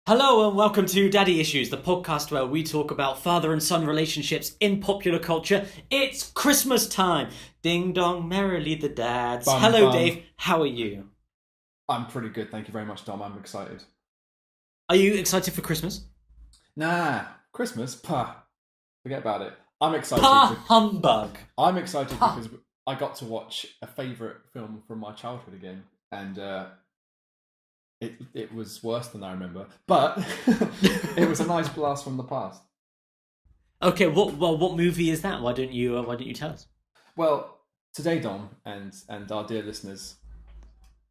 Hello and welcome to Daddy Issues, the podcast where we talk about father and son relationships in popular culture. It's Christmas time. Ding dong merrily the dads. Bum, Hello bum. Dave, how are you? I'm pretty good, thank you very much, Dom. I'm excited. Are you excited for Christmas? Nah, Christmas? Pah. Forget about it. I'm excited. Humbug. I'm excited because I got to watch a favourite film from my childhood again, and it was worse than I remember, but it was a nice blast from the past. Okay, what movie is that? Why don't you tell us? Well, today, Dom, and our dear listeners,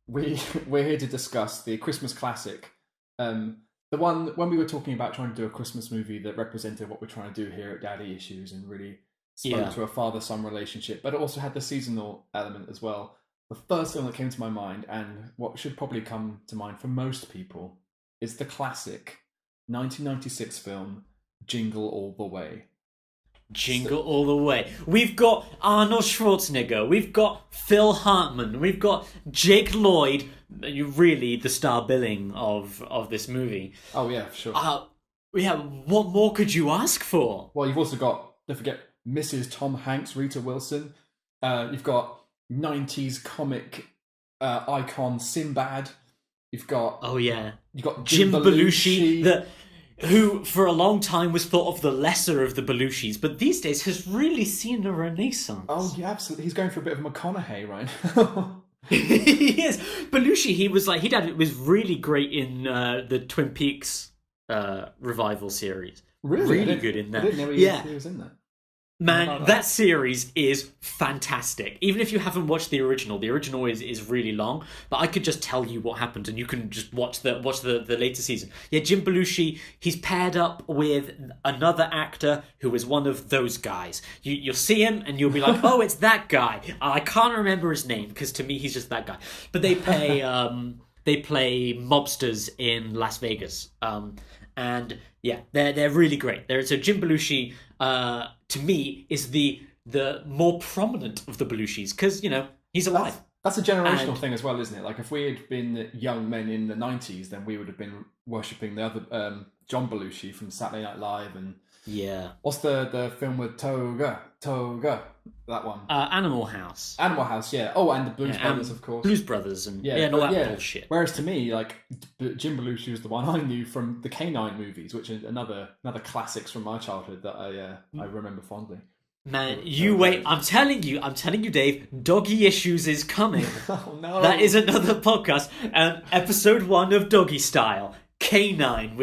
we're here to discuss the Christmas classic. The one when we were talking about trying to do a Christmas movie that represented what we're trying to do here at Daddy Issues and really spoke to a father-son relationship, but it also had the seasonal element as well. The first film that came to my mind, and what should probably come to mind for most people, is the classic 1996 film Jingle All the Way. Jingle all the way. We've got Arnold Schwarzenegger. We've got Phil Hartman. We've got Jake Lloyd. Really, the star billing of this movie. Oh yeah, for sure. Yeah. What more could you ask for? Well, you've also got, don't forget, Mrs. Tom Hanks, Rita Wilson. You've got 90s comic icon Sinbad. You've got you've got Jim Belushi, who for a long time was thought of the lesser of the Belushis, but these days has really seen a renaissance. Oh yeah, absolutely. He's going for a bit of McConaughey right now. He is. Belushi, he was really great in the Twin Peaks revival series. Really good in that. I didn't know he was in that. Man, that series is fantastic. Even if you haven't watched the original is really long, but I could just tell you what happened and you can just watch the later season. Yeah, Jim Belushi, he's paired up with another actor who is one of those guys. You'll see him and you'll be like, oh, it's that guy. I can't remember his name because to me he's just that guy. But they play mobsters in Las Vegas. And yeah, they're really great. So Jim Belushi, to me, is the more prominent of the Belushis because he's alive. That's a generational thing as well, isn't it? Like if we had been young men in the 90s, then we would have been worshipping the other John Belushi from Saturday Night Live and what's the film with Toga, that one? Animal House. Animal House, yeah. Oh, and the Blues Brothers, of course. Blues Brothers and all that bullshit. Whereas to me, like Jim Belushi was the one I knew from the K9 movies, which are another classics from my childhood that I remember fondly. Man, you wait. I'm telling you, Dave, Doggy Issues is coming. Oh no. That is another podcast. Episode 1 of Doggy Style. K9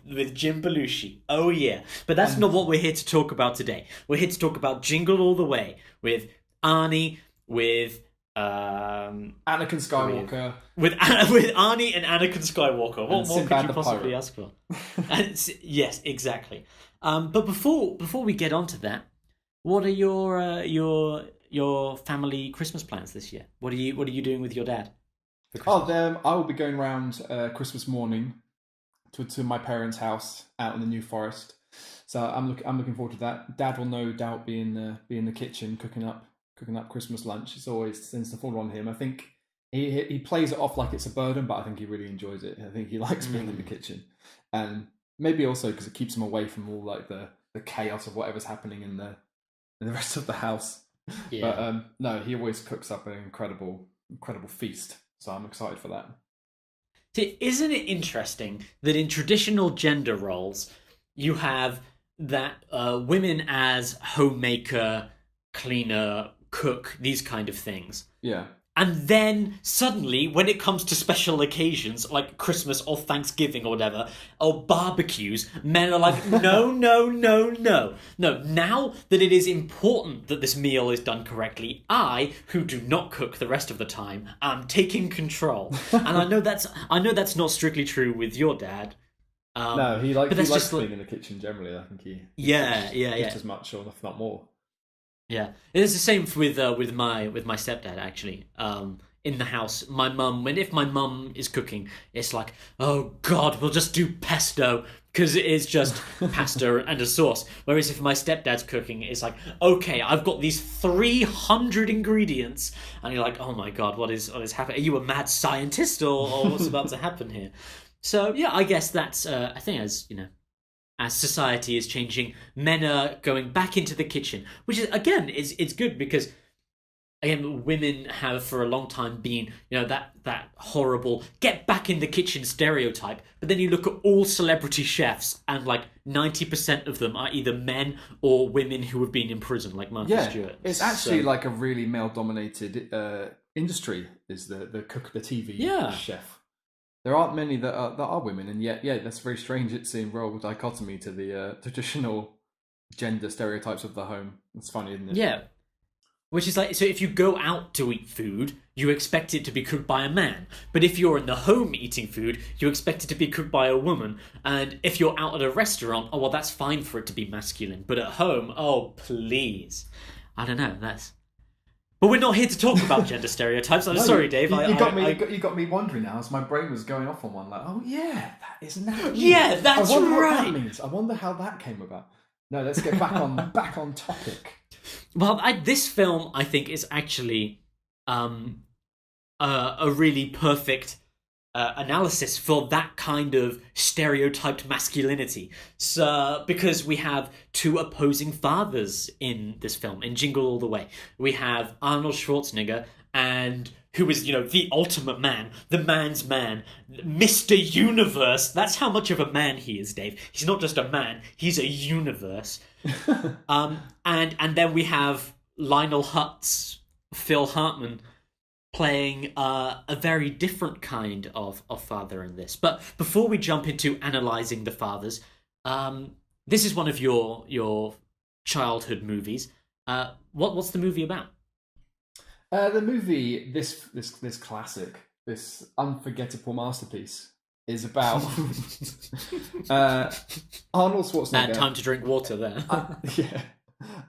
with Jim Belushi. Oh yeah. But that's not what we're here to talk about today. We're here to talk about Jingle All the Way with Arnie, with Anakin Skywalker. With Arnie and Anakin Skywalker. What more could you possibly ask for? Yes, exactly. But before we get on to that, what are your family Christmas plans this year? What are you doing with your dad? I will be going around Christmas morning to my parents' house out in the New Forest. So I'm looking forward to that. Dad will no doubt be in the kitchen cooking up Christmas lunch. It always tends to fall on him. I think he plays it off like it's a burden, but I think he really enjoys it. I think he likes being in the kitchen, and maybe also because it keeps him away from all like the chaos of whatever's happening in the rest of the house. Yeah. But no, he always cooks up an incredible feast. So I'm excited for that. Isn't it interesting that in traditional gender roles, you have that women as homemaker, cleaner, cook, these kind of things. Yeah. And then suddenly, when it comes to special occasions like Christmas or Thanksgiving or whatever, or barbecues, men are like, no. No, now that it is important that this meal is done correctly, I, who do not cook the rest of the time, am taking control. And I know that's not strictly true with your dad. No, he likes cleaning the kitchen generally. I think he just as much, or if not more. Yeah, it's the same with my stepdad actually. In the house, if my mum is cooking, it's like, oh God, we'll just do pesto because it is just pasta and a sauce. Whereas if my stepdad's cooking, it's like, okay, I've got these 300 ingredients, and you're like, oh my God, what is happening? Are you a mad scientist or what's about to happen here? So yeah, I guess that's I think as you know, as society is changing, men are going back into the kitchen, which is again is it's good because again women have for a long time been that horrible get back in the kitchen stereotype. But then you look at all celebrity chefs and like 90% of them are either men or women who have been in prison, like Martha Stewart. It's actually like a really male dominated industry is the cook, the TV chef. There aren't many that are women, and yet that's very strange. It's in role dichotomy to the traditional gender stereotypes of the home. It's funny, isn't it? Yeah. Which is like, so if you go out to eat food, you expect it to be cooked by a man. But if you're in the home eating food, you expect it to be cooked by a woman. And if you're out at a restaurant, oh, well, that's fine for it to be masculine. But at home, oh, please. I don't know, that's... But we're not here to talk about gender stereotypes. I'm sorry, Dave. You got me wondering now, as my brain was going off on one, like, oh yeah, that is now. Yeah, that's I wonder right. what that means. I wonder how that came about. No, let's get back on topic. Well, this film, I think, is actually a really perfect analysis for that kind of stereotyped masculinity. So, because we have two opposing fathers in this film, in Jingle All the Way. We have Arnold Schwarzenegger, and who is, the ultimate man, the man's man, Mr. Universe. That's how much of a man he is, Dave. He's not just a man, he's a universe. And then we have Lionel Hutz, Phil Hartman, playing a very different kind of father in this. But before we jump into analysing the fathers, this is one of your childhood movies. What's the movie about? The movie, this classic, this unforgettable masterpiece, is about Arnold Schwarzenegger. Time to drink water there. Yeah.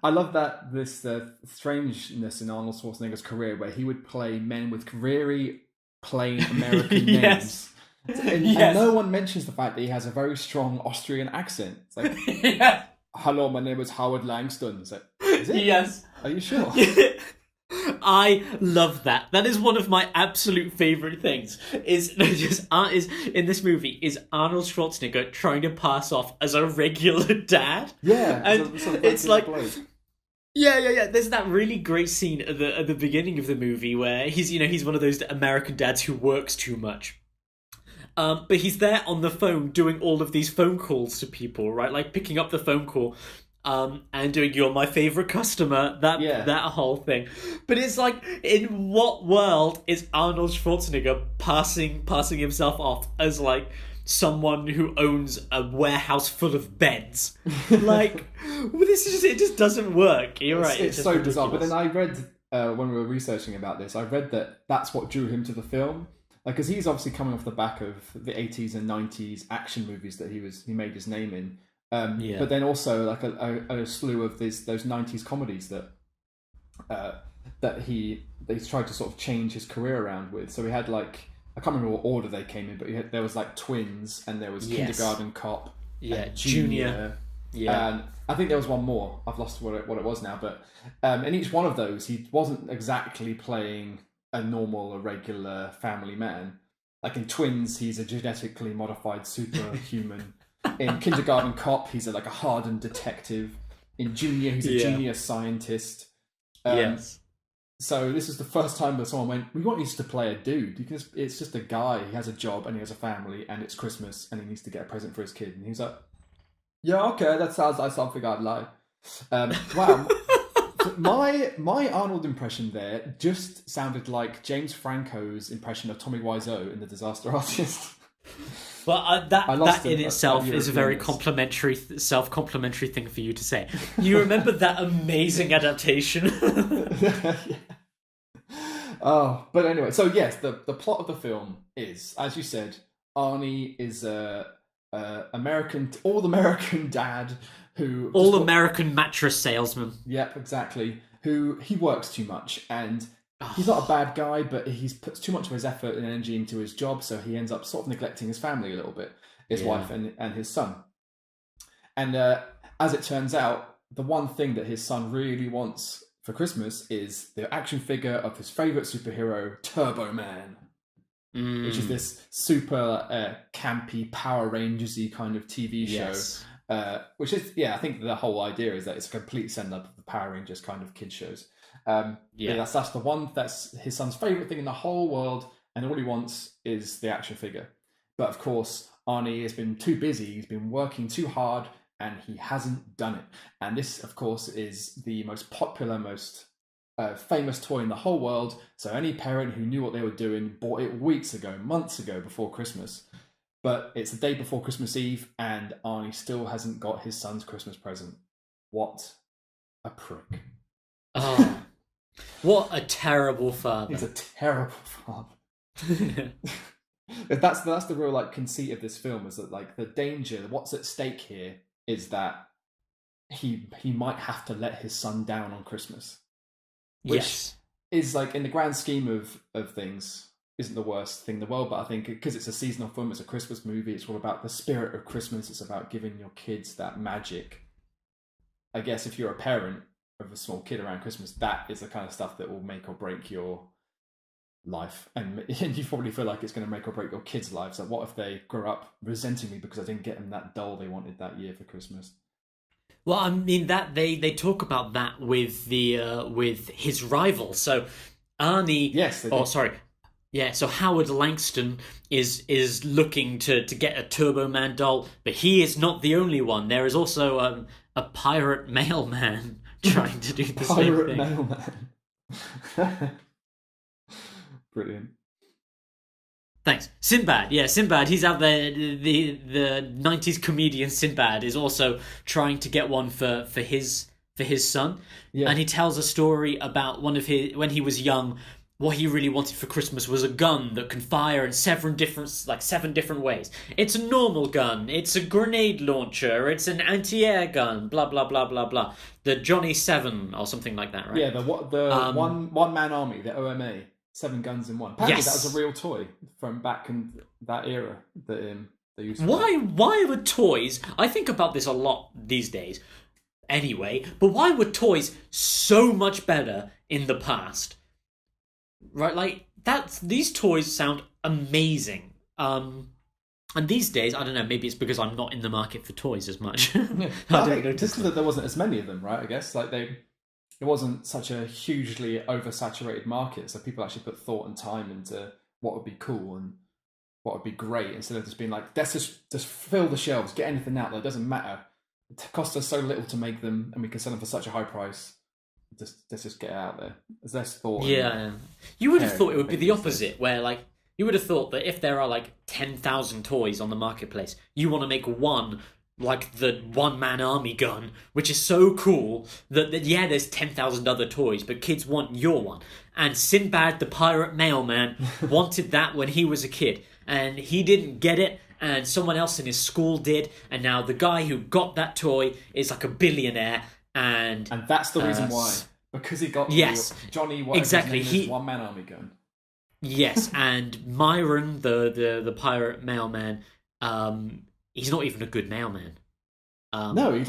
I love that this strangeness in Arnold Schwarzenegger's career, where he would play men with very plain American names. And no one mentions the fact that he has a very strong Austrian accent. It's like, hello, my name is Howard Langston. It's like, is it? Yes. Are you sure? I love that. That is one of my absolute favorite things. Is in this movie is Arnold Schwarzenegger trying to pass off as a regular dad. Yeah, and it's like, yeah. There's that really great scene at the beginning of the movie where he's one of those American dads who works too much. But he's there on the phone doing all of these phone calls to people, right? Like picking up the phone call. And doing "You're my favorite customer," that whole thing. But it's like, in what world is Arnold Schwarzenegger passing himself off as like someone who owns a warehouse full of beds? Like, it just doesn't work. You're right. It's so bizarre. But then I read when we were researching about this, I read that that's what drew him to the film. Like, because he's obviously coming off the back of the 80s and 90s action movies that he made his name in. But then also like a slew of those 90s comedies that he's tried to sort of change his career around with. So he had like, I can't remember what order they came in, but there was like Twins, and there was Kindergarten Cop, Junior, and I think there was one more. I've lost what it was now, but in each one of those, he wasn't exactly playing a normal, a regular family man. Like in Twins, he's a genetically modified superhuman. In Kindergarten Cop, he's like a hardened detective. In Junior, he's a genius scientist. Yes. So this is the first time that someone went, we want you to play a dude. Because it's just a guy. He has a job and he has a family and it's Christmas and he needs to get a present for his kid. And he's like, yeah, okay, that sounds like something I'd like. Wow. My Arnold impression there just sounded like James Franco's impression of Tommy Wiseau in The Disaster Artist. Well, that in itself is a very self-complimentary thing for you to say. You remember that amazing adaptation? Yeah. Oh, but anyway, so yes, the plot of the film is, as you said, Arnie is a all-American dad who... All-American mattress salesman. Yep, exactly. Who he works too much, and he's not a bad guy, but he puts too much of his effort and energy into his job, so he ends up sort of neglecting his family a little bit, his wife and his son. And as it turns out, the one thing that his son really wants for Christmas is the action figure of his favourite superhero, Turbo Man. which is this super campy Power Rangers-y kind of TV show. Yes. Which is, I think the whole idea is that it's a complete send-up of the Power Rangers kind of kid shows. That's the one that's his son's favourite thing in the whole world, and all he wants is the action figure. But of course, Arnie has been too busy, he's been working too hard, and he hasn't done it. And this, of course, is the most popular, most famous toy in the whole world. So any parent who knew what they were doing bought it weeks ago, months ago, before Christmas. But it's the day before Christmas Eve, and Arnie still hasn't got his son's Christmas present. What a prick. Oh, what a terrible father. He's a terrible father. That's the real conceit of this film, is that the danger, what's at stake here, is that he might have to let his son down on Christmas. Which is in the grand scheme of things, isn't the worst thing in the world, but I think because it's a seasonal film, it's a Christmas movie, it's all about the spirit of Christmas, it's about giving your kids that magic. I guess if you're a parent of a small kid around Christmas, that is the kind of stuff that will make or break your life, and you probably feel like it's going to make or break your kids' lives. Like, what if they grow up resenting me because I didn't get them that doll they wanted that year for Christmas? Well, I mean that they talk about that with with his rival. So Arnie, yes, so Howard Langston is looking to get a Turbo Man doll, but he is not the only one. There is also a pirate mailman trying to do the same thing. Pirate mailman. Brilliant. Thanks. Sinbad. Yeah, Sinbad. He's out there. The 90s comedian Sinbad is also trying to get one for his son. Yeah. And he tells a story about one of his, when he was young, what he really wanted for Christmas was a gun that can fire in seven different ways. It's a normal gun, it's a grenade launcher, it's an anti-air gun, blah blah blah blah blah. The Johnny 7 or something like that, right? Yeah, the one man army, the OMA. 7 guns in one. Apparently that was a real toy from back in that era that they used to Why were toys, I think about this a lot these days anyway, but why were toys so much better in the past? Right, these toys sound amazing. And these days, I don't know, maybe it's because I'm not in the market for toys as much. Yeah. I don't know. Just because there wasn't as many of them, right? I guess it wasn't such a hugely oversaturated market, so people actually put thought and time into what would be cool and what would be great, instead of just being like, let's just fill the shelves, get anything out there, it doesn't matter. It costs us so little to make them, and we can sell them for such a high price. Let's just get it out there. There's less thought. Yeah. You would have thought it would be the opposite, where you would have thought that if there are 10,000 toys on the marketplace, you want to make one the one-man army gun, which is so cool that there's 10,000 other toys, but kids want your one. And Sinbad the pirate mailman wanted that when he was a kid, and he didn't get it, and someone else in his school did, and now the guy who got that toy is a billionaire, and that's the reason why, because he got Johnny exactly his one-man army gun. Yes, and Myron the pirate mailman, he's not even a good mailman. No, he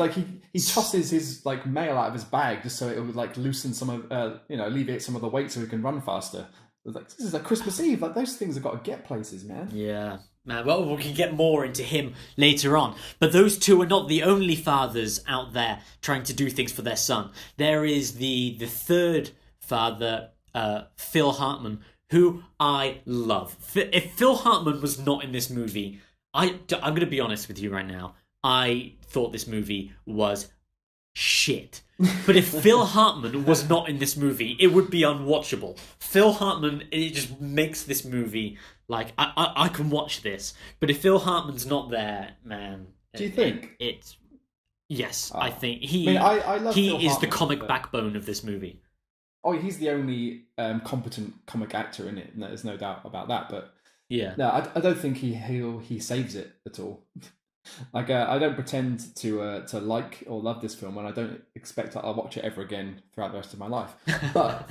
tosses his mail out of his bag just so it would loosen some of alleviate some of the weight so he can run faster. This is Christmas Eve. Those things have got to get places, man. Yeah, man. Well, we can get more into him later on. But those two are not the only fathers out there trying to do things for their son. There is the third father, Phil Hartman, who I love. If Phil Hartman was not in this movie, I'm going to be honest with you right now, I thought this movie was shit. But if Phil Hartman was not in this movie, it would be unwatchable. Phil Hartman, it just makes this movie I can watch this. But if Phil Hartman's not there, man, do you think it's yes? I think I love he Phil is Hartman, the comic backbone of this movie. Oh, he's the only competent comic actor in it. There's no doubt about that. But yeah, no, I don't think he saves it at all. I don't pretend to like or love this film, and I don't expect I'll watch it ever again throughout the rest of my life. But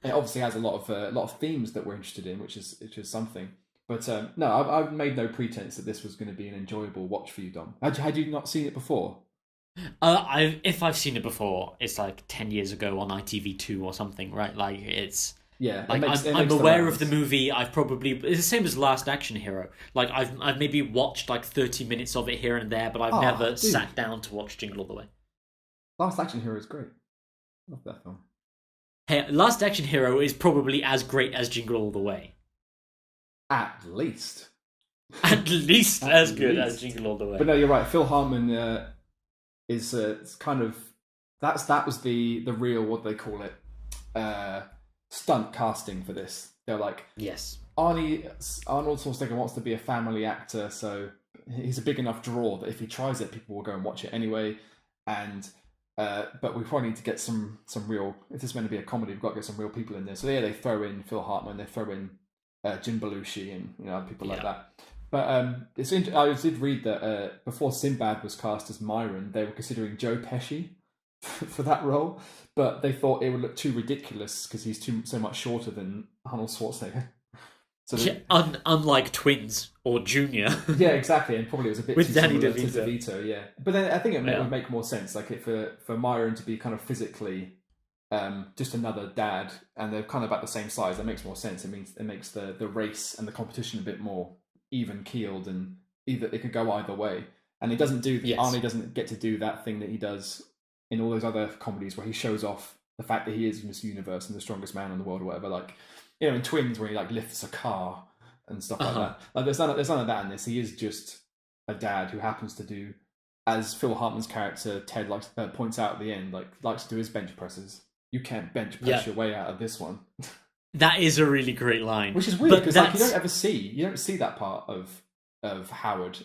it obviously has a lot of themes that we're interested in, which is something. But no, I've made no pretense that this was going to be an enjoyable watch for you, Dom. Had you not seen it before? If I've seen it before, it's 10 years ago on ITV2 or something, right? It's Yeah, Like I'm aware of the movie. I've probably it's the same as Last Action Hero. Like I've maybe watched like 30 minutes of it here and there, but I've never sat down to watch Jingle All the Way. Last Action Hero is great. Love that film. Hey, Last Action Hero is probably as great as Jingle All the Way. At least. At least as good as Jingle All the Way. But no, you're right. Phil Hartman is kind of that was the real, what do they call it, stunt casting for this. They're like, yes, Arnold Schwarzenegger wants to be a family actor, so he's a big enough draw that if he tries it, people will go and watch it anyway. And but we probably need to get some real. If this is meant to be a comedy, we've got to get some real people in there. So yeah, they throw in Phil Hartman, they throw in Jim Belushi, and people like that. But I did read that before Sinbad was cast as Myron, they were considering Joe Pesci for that role, but they thought it would look too ridiculous because he's so much shorter than Arnold Schwarzenegger. So unlike Twins or Junior. Yeah, exactly, and probably it was a bit with too Danny similar DeVito. to DeVito, yeah. But then I think it would make more sense, like for Myron to be kind of physically just another dad, and they're kind of about the same size. That makes more sense. It makes the race and the competition a bit more even keeled, and it could go either way. And he doesn't do Arnie doesn't get to do that thing that he does in all those other comedies where he shows off the fact that he is in this universe and the strongest man in the world or whatever. Like, in Twins where he like lifts a car and stuff like that. Like there's none of that in this. He is just a dad who happens to do, as Phil Hartman's character Ted points out at the end, likes to do his bench presses. You can't bench press your way out of this one. That is a really great line. Which is weird because you don't see that part of Howard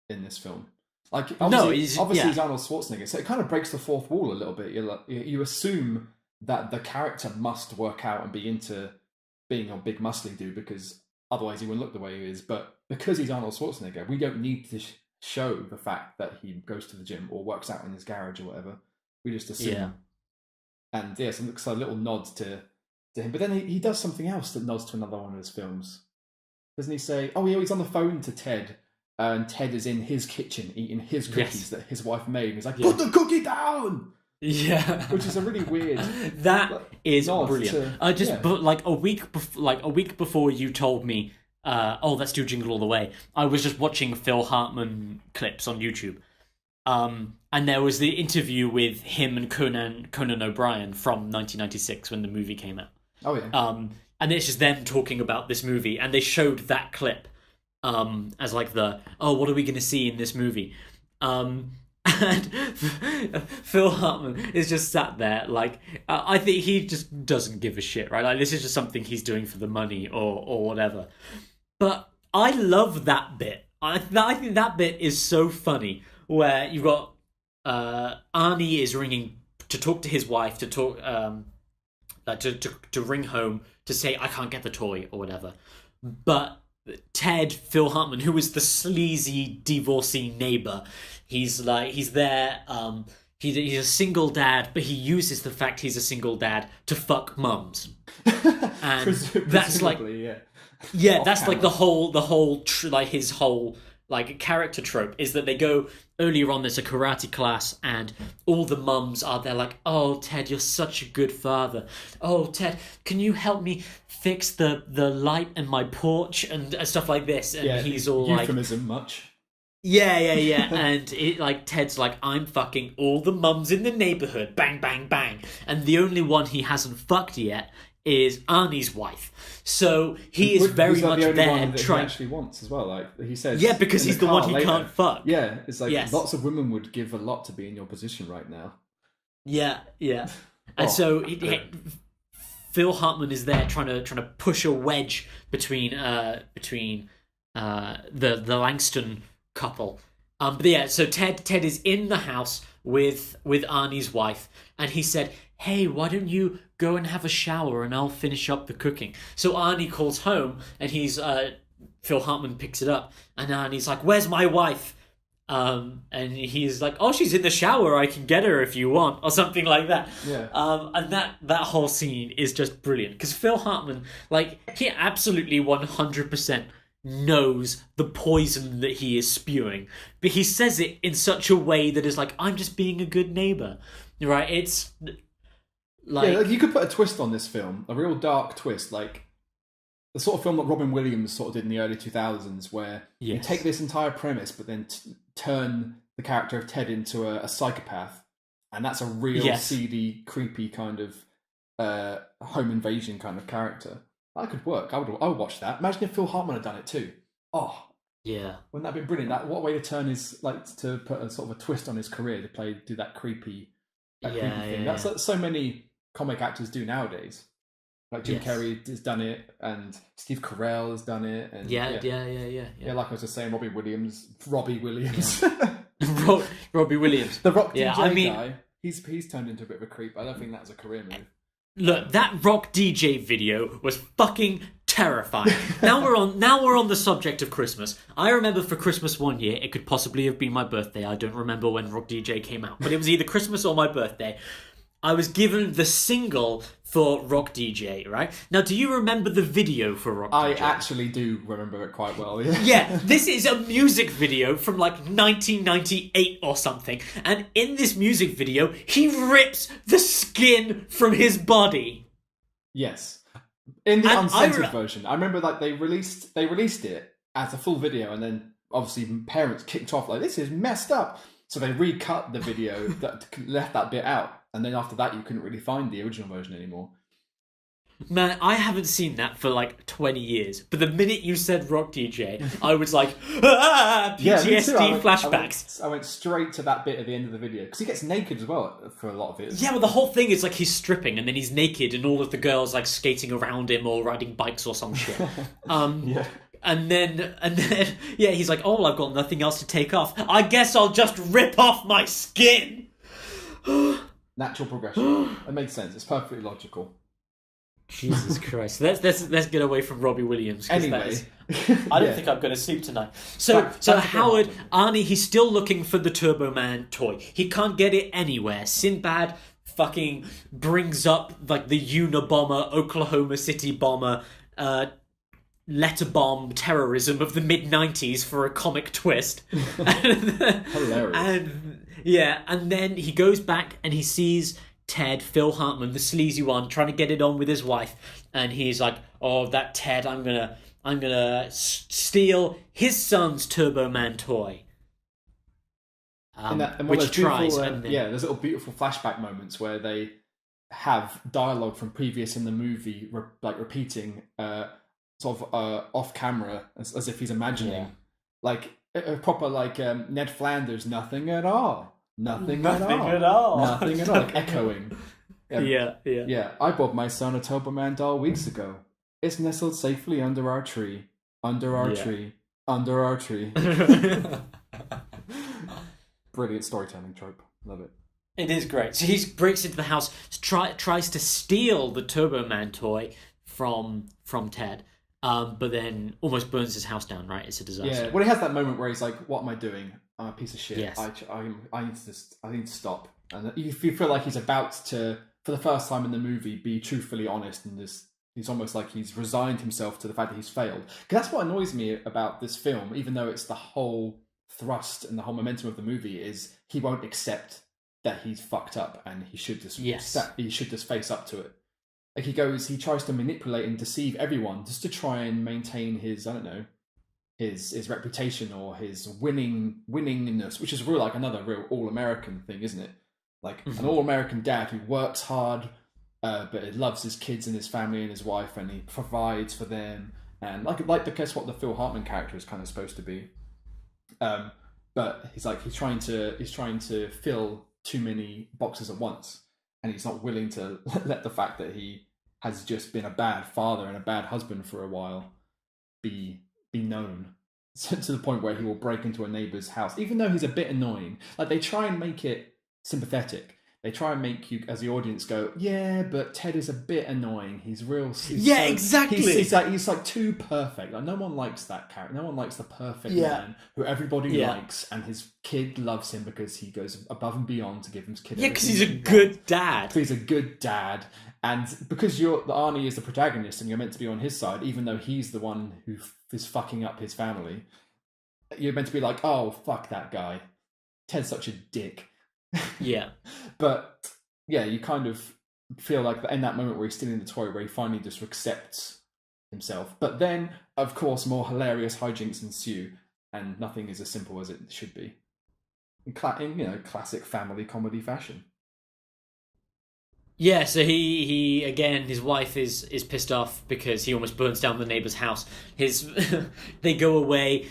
in this film. Like obviously he's Arnold Schwarzenegger, so it kind of breaks the fourth wall a little bit. You assume that the character must work out and be into being a big muscly dude because otherwise he wouldn't look the way he is. But because he's Arnold Schwarzenegger, we don't need to show the fact that he goes to the gym or works out in his garage or whatever. We just assume. Yeah. And so little nods to him. But then he does something else that nods to another one of his films. Doesn't he say, he's on the phone to Ted, and Ted is in his kitchen eating his cookies that his wife made. And he's like, put the cookie down! Yeah. Which is a really weird... That is brilliant. A week before you told me, let's do Jingle All the Way, I was just watching Phil Hartman clips on YouTube. And there was the interview with him and Conan O'Brien from 1996 when the movie came out. Oh yeah. And it's just them talking about this movie, and they showed that clip as like what are we going to see in this movie? And Phil Hartman is just sat there like I think he just doesn't give a shit, right? Like this is just something he's doing for the money or whatever. But I love that bit. I think that bit is so funny, where you've got Arnie is ringing to talk to his wife, to talk to ring home to say I can't get the toy or whatever. But Phil Hartman, who is the sleazy divorcee neighbor, he's there. He's a single dad, but he uses the fact he's a single dad to fuck mums, and that's like that's like the whole his whole like character trope is that they go earlier on. There's a karate class, and all the mums are there like, "Oh, Ted, you're such a good father. Oh, Ted, can you help me fix the light in my porch and stuff like this?" And he's all euphemism like, much. Yeah. And Ted's like, "I'm fucking all the mums in the neighborhood, bang, bang, bang," and the only one he hasn't fucked yet is Arnie's wife. So he is very much the there one that trying. He actually wants as well. Like he says, because he's the one he can't fuck. Yeah, it's like lots of women would give a lot to be in your position right now. Yeah. And so Phil Hartman is there trying to push a wedge between the Langston couple. So Ted is in the house with Arnie's wife, and he said, "Hey, why don't you go and have a shower and I'll finish up the cooking?" So Arnie calls home, and Phil Hartman picks it up, and Arnie's like, "Where's my wife?" And he's like, "Oh, she's in the shower. I can get her if you want," or something like that. Yeah. And that whole scene is just brilliant because Phil Hartman, like, he absolutely 100% knows the poison that he is spewing, but he says it in such a way that is like, "I'm just being a good neighbor," right? It's Like you could put a twist on this film, a real dark twist, like the sort of film that Robin Williams sort of did in the early 2000s, where you take this entire premise, but then turn the character of Ted into a psychopath, and that's a real seedy, creepy kind of home invasion kind of character. That could work. I would watch that. Imagine if Phil Hartman had done it too. Oh, yeah, wouldn't that have been brilliant? What a way to turn to put a sort of a twist on his career to do that creepy thing. That's what so many comic actors do nowadays. Like Jim Carrey has done it, and Steve Carell has done it, and yeah. Like I was just saying, Robbie Williams, Robbie Williams, the Rock DJ guy. He's turned into a bit of a creep. I don't think that was a career move. Look, that Rock DJ video was fucking terrifying. Now we're on the subject of Christmas. I remember for Christmas one year, it could possibly have been my birthday. I don't remember when Rock DJ came out, but it was either Christmas or my birthday. I was given the single for Rock DJ, right? Now, do you remember the video for Rock DJ? I actually do remember it quite well, yeah. Yeah, this is a music video from like 1998 or something. And in this music video, he rips the skin from his body. Yes. In the uncensored version. I remember like they released it as a full video, and then obviously parents kicked off like, this is messed up. So they recut the video that left that bit out. And then after that, you couldn't really find the original version anymore. Man, I haven't seen that for like 20 years. But the minute you said Rock DJ, I was like, PTSD flashbacks. I went straight to that bit at the end of the video. Because he gets naked as well for a lot of it. Yeah, well, the whole thing is like he's stripping and then he's naked and all of the girls like skating around him or riding bikes or some shit. Yeah. And then, he's like, oh, well, I've got nothing else to take off. I guess I'll just rip off my skin. Natural progression. It makes sense. It's perfectly logical. Jesus Christ. Let's get away from Robbie Williams. Anyway. I don't think I'm going to sleep tonight. So Howard, Arnie, he's still looking for the Turbo Man toy. He can't get it anywhere. Sinbad fucking brings up like the Unabomber, Oklahoma City bomber, letter bomb terrorism of the mid-90s for a comic twist. Hilarious. And then he goes back and he sees Ted, Phil Hartman, the sleazy one, trying to get it on with his wife, and he's like, "Oh, that Ted, I'm gonna steal his son's Turbo Man toy." Which tries, there's little beautiful flashback moments where they have dialogue from previous in the movie, repeating, sort of off camera, as if he's imagining, like a proper Ned Flanders, nothing at all. Nothing at all. Like echoing. Yeah. I bought my son a Turboman doll weeks ago. It's nestled safely under our tree. Under our tree. Brilliant storytelling trope. Love it. It is great. So he breaks into the house, tries to steal the Turbo Man toy from Ted, but then almost burns his house down. Right? It's a disaster. Yeah. Well, he has that moment where he's like, "What am I doing? I'm a piece of shit. Yes. I need to stop." And you feel like he's about to, for the first time in the movie, be truthfully honest, and he's almost like he's resigned himself to the fact that he's failed. Because that's what annoys me about this film, even though it's the whole thrust and the whole momentum of the movie, is he won't accept that he's fucked up, and he should just face up to it. Like he tries to manipulate and deceive everyone just to try and maintain his, I don't know, his reputation or his winningness, which is another real all-American thing, isn't it? Like an all-American dad who works hard, but he loves his kids and his family and his wife, and he provides for them, and like because what the Phil Hartman character is kind of supposed to be. But he's trying to fill too many boxes at once, and he's not willing to let the fact that he has just been a bad father and a bad husband for a while be known, to the point where he will break into a neighbour's house, even though he's a bit annoying. Like, they try and make it sympathetic. They try and make you, as the audience, go, "Yeah, but Ted is a bit annoying. Exactly. He's too perfect. Like, no one likes that character. No one likes the perfect man who everybody likes, and his kid loves him because he goes above and beyond to give his kid. Yeah, because he's a good dad. He's a good dad, and because Arnie is the protagonist, and you're meant to be on his side, even though he's the one who is fucking up his family. You're meant to be like, "Oh, fuck that guy. Ted's such a dick." Yeah. But yeah, you kind of feel like in that moment where he's stealing the toy, where he finally just accepts himself. But then, of course, more hilarious hijinks ensue, and nothing is as simple as it should be. In classic family comedy fashion. Yeah, so he again, his wife is pissed off because he almost burns down the neighbor's house. They go away.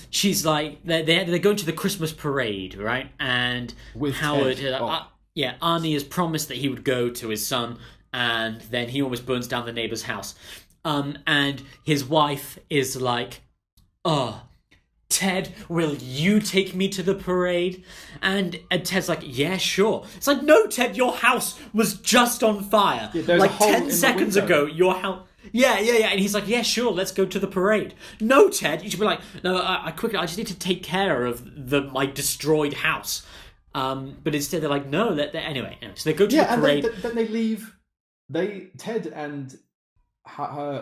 She's like, they're going to the Christmas parade, right? And With Howard, Ted. Arnie has promised that he would go to his son, and then he almost burns down the neighbor's house. And his wife is like, oh, Ted, will you take me to the parade? And Ted's like, yeah, sure. It's like, no, Ted, your house was just on fire. Yeah, like 10 seconds ago, your house... Yeah. And he's like, yeah, sure, let's go to the parade. No, Ted. You should be like, no, I just need to take care of my destroyed house. But instead they're like, no, anyway. So they go to the parade. And then they leave... Ted and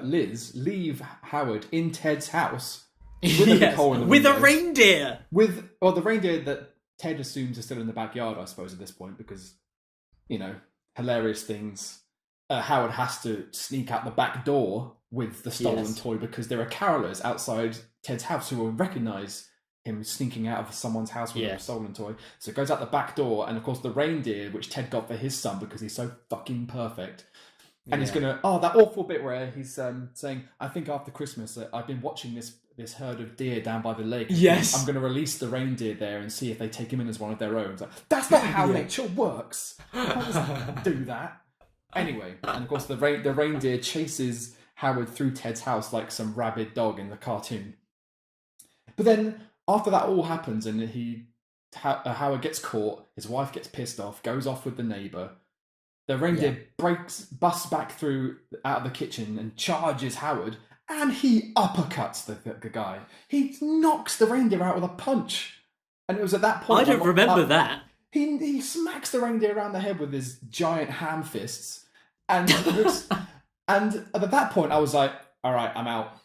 Liz leave Howard in Ted's house. With a reindeer. The reindeer that Ted assumes is still in the backyard, I suppose, at this point, because, hilarious things. Howard has to sneak out the back door with the stolen toy because there are carolers outside Ted's house who will recognise him sneaking out of someone's house with a stolen toy. So it goes out the back door, and of course the reindeer, which Ted got for his son because he's so fucking perfect. And he's gonna that awful bit where he's saying, I think after Christmas I've been watching this herd of deer down by the lake. Yes. I'm gonna release the reindeer there and see if they take him in as one of their own. It's like, that's not how nature works. How does do that? Anyway, and of course the reindeer chases Howard through Ted's house like some rabid dog in the cartoon. But then after that all happens and Howard gets caught, his wife gets pissed off, goes off with the neighbour. The reindeer busts back out of the kitchen and charges Howard, and he uppercuts the guy. He knocks the reindeer out with a punch. And it was at that point... I don't remember that. He smacks the reindeer around the head with his giant ham fists. And at that point, I was like, all right, I'm out.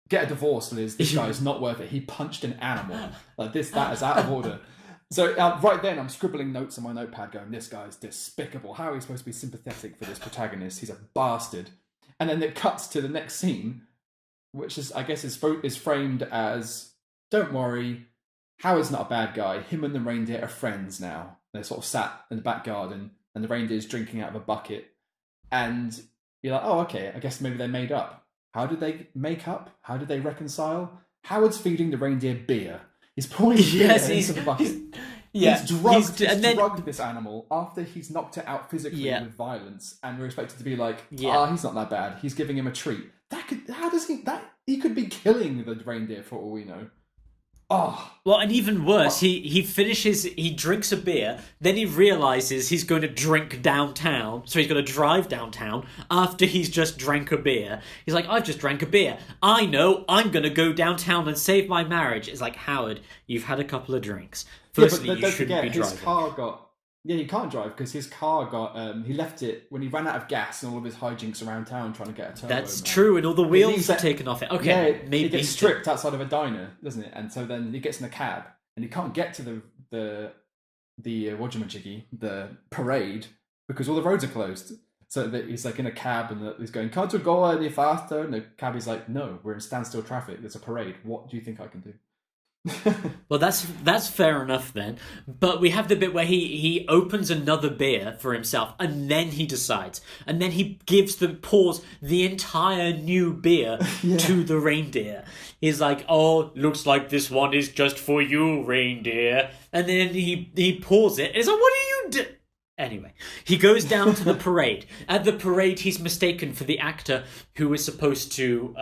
Get a divorce, Liz. This guy is not worth it. He punched an animal. That is out of order. So right then, I'm scribbling notes on my notepad going, this guy is despicable. How are you supposed to be sympathetic for this protagonist? He's a bastard. And then it cuts to the next scene, which is, I guess, is framed as, don't worry, Howard's not a bad guy. Him and the reindeer are friends now. They're sort of sat in the back garden, and the reindeer's drinking out of a bucket. And you're like, oh, okay, I guess maybe they made up. How did they make up? How did they reconcile? Howard's feeding the reindeer beer. He's pouring beer into the bucket. He's drugged this animal after he's knocked it out physically with violence, and we're expected to be like, he's not that bad. He's giving him a treat. He could be killing the reindeer for all we know. Oh. Well, and even worse, he drinks a beer, then he realises he's going to drink downtown, so he's going to drive downtown after he's just drank a beer. He's like, I've just drank a beer. I know, I'm going to go downtown and save my marriage. It's like, Howard, you've had a couple of drinks. Firstly, you shouldn't be driving. His car got... Yeah, he can't drive because his car got... he left it when he ran out of gas and all of his hijinks around town trying to get a turbo. That's true, and all the wheels are taken off it. Okay, maybe he gets stripped outside of a diner, doesn't it? And so then he gets in a cab and he can't get to the whatchamajiggy, the parade, because all the roads are closed. So that he's like in a cab and he's going, can't you go any faster? And the cabbie's like, no, we're in standstill traffic. There's a parade. What do you think I can do? Well, that's fair enough then. But we have the bit where he opens another beer for himself, and then he decides, and then he pours the entire new beer to the reindeer. He's like, "Oh, looks like this one is just for you, reindeer." And then he pours it, and he's like, "What are you doing?" Anyway, he goes down to the parade. At the parade, he's mistaken for the actor who is supposed to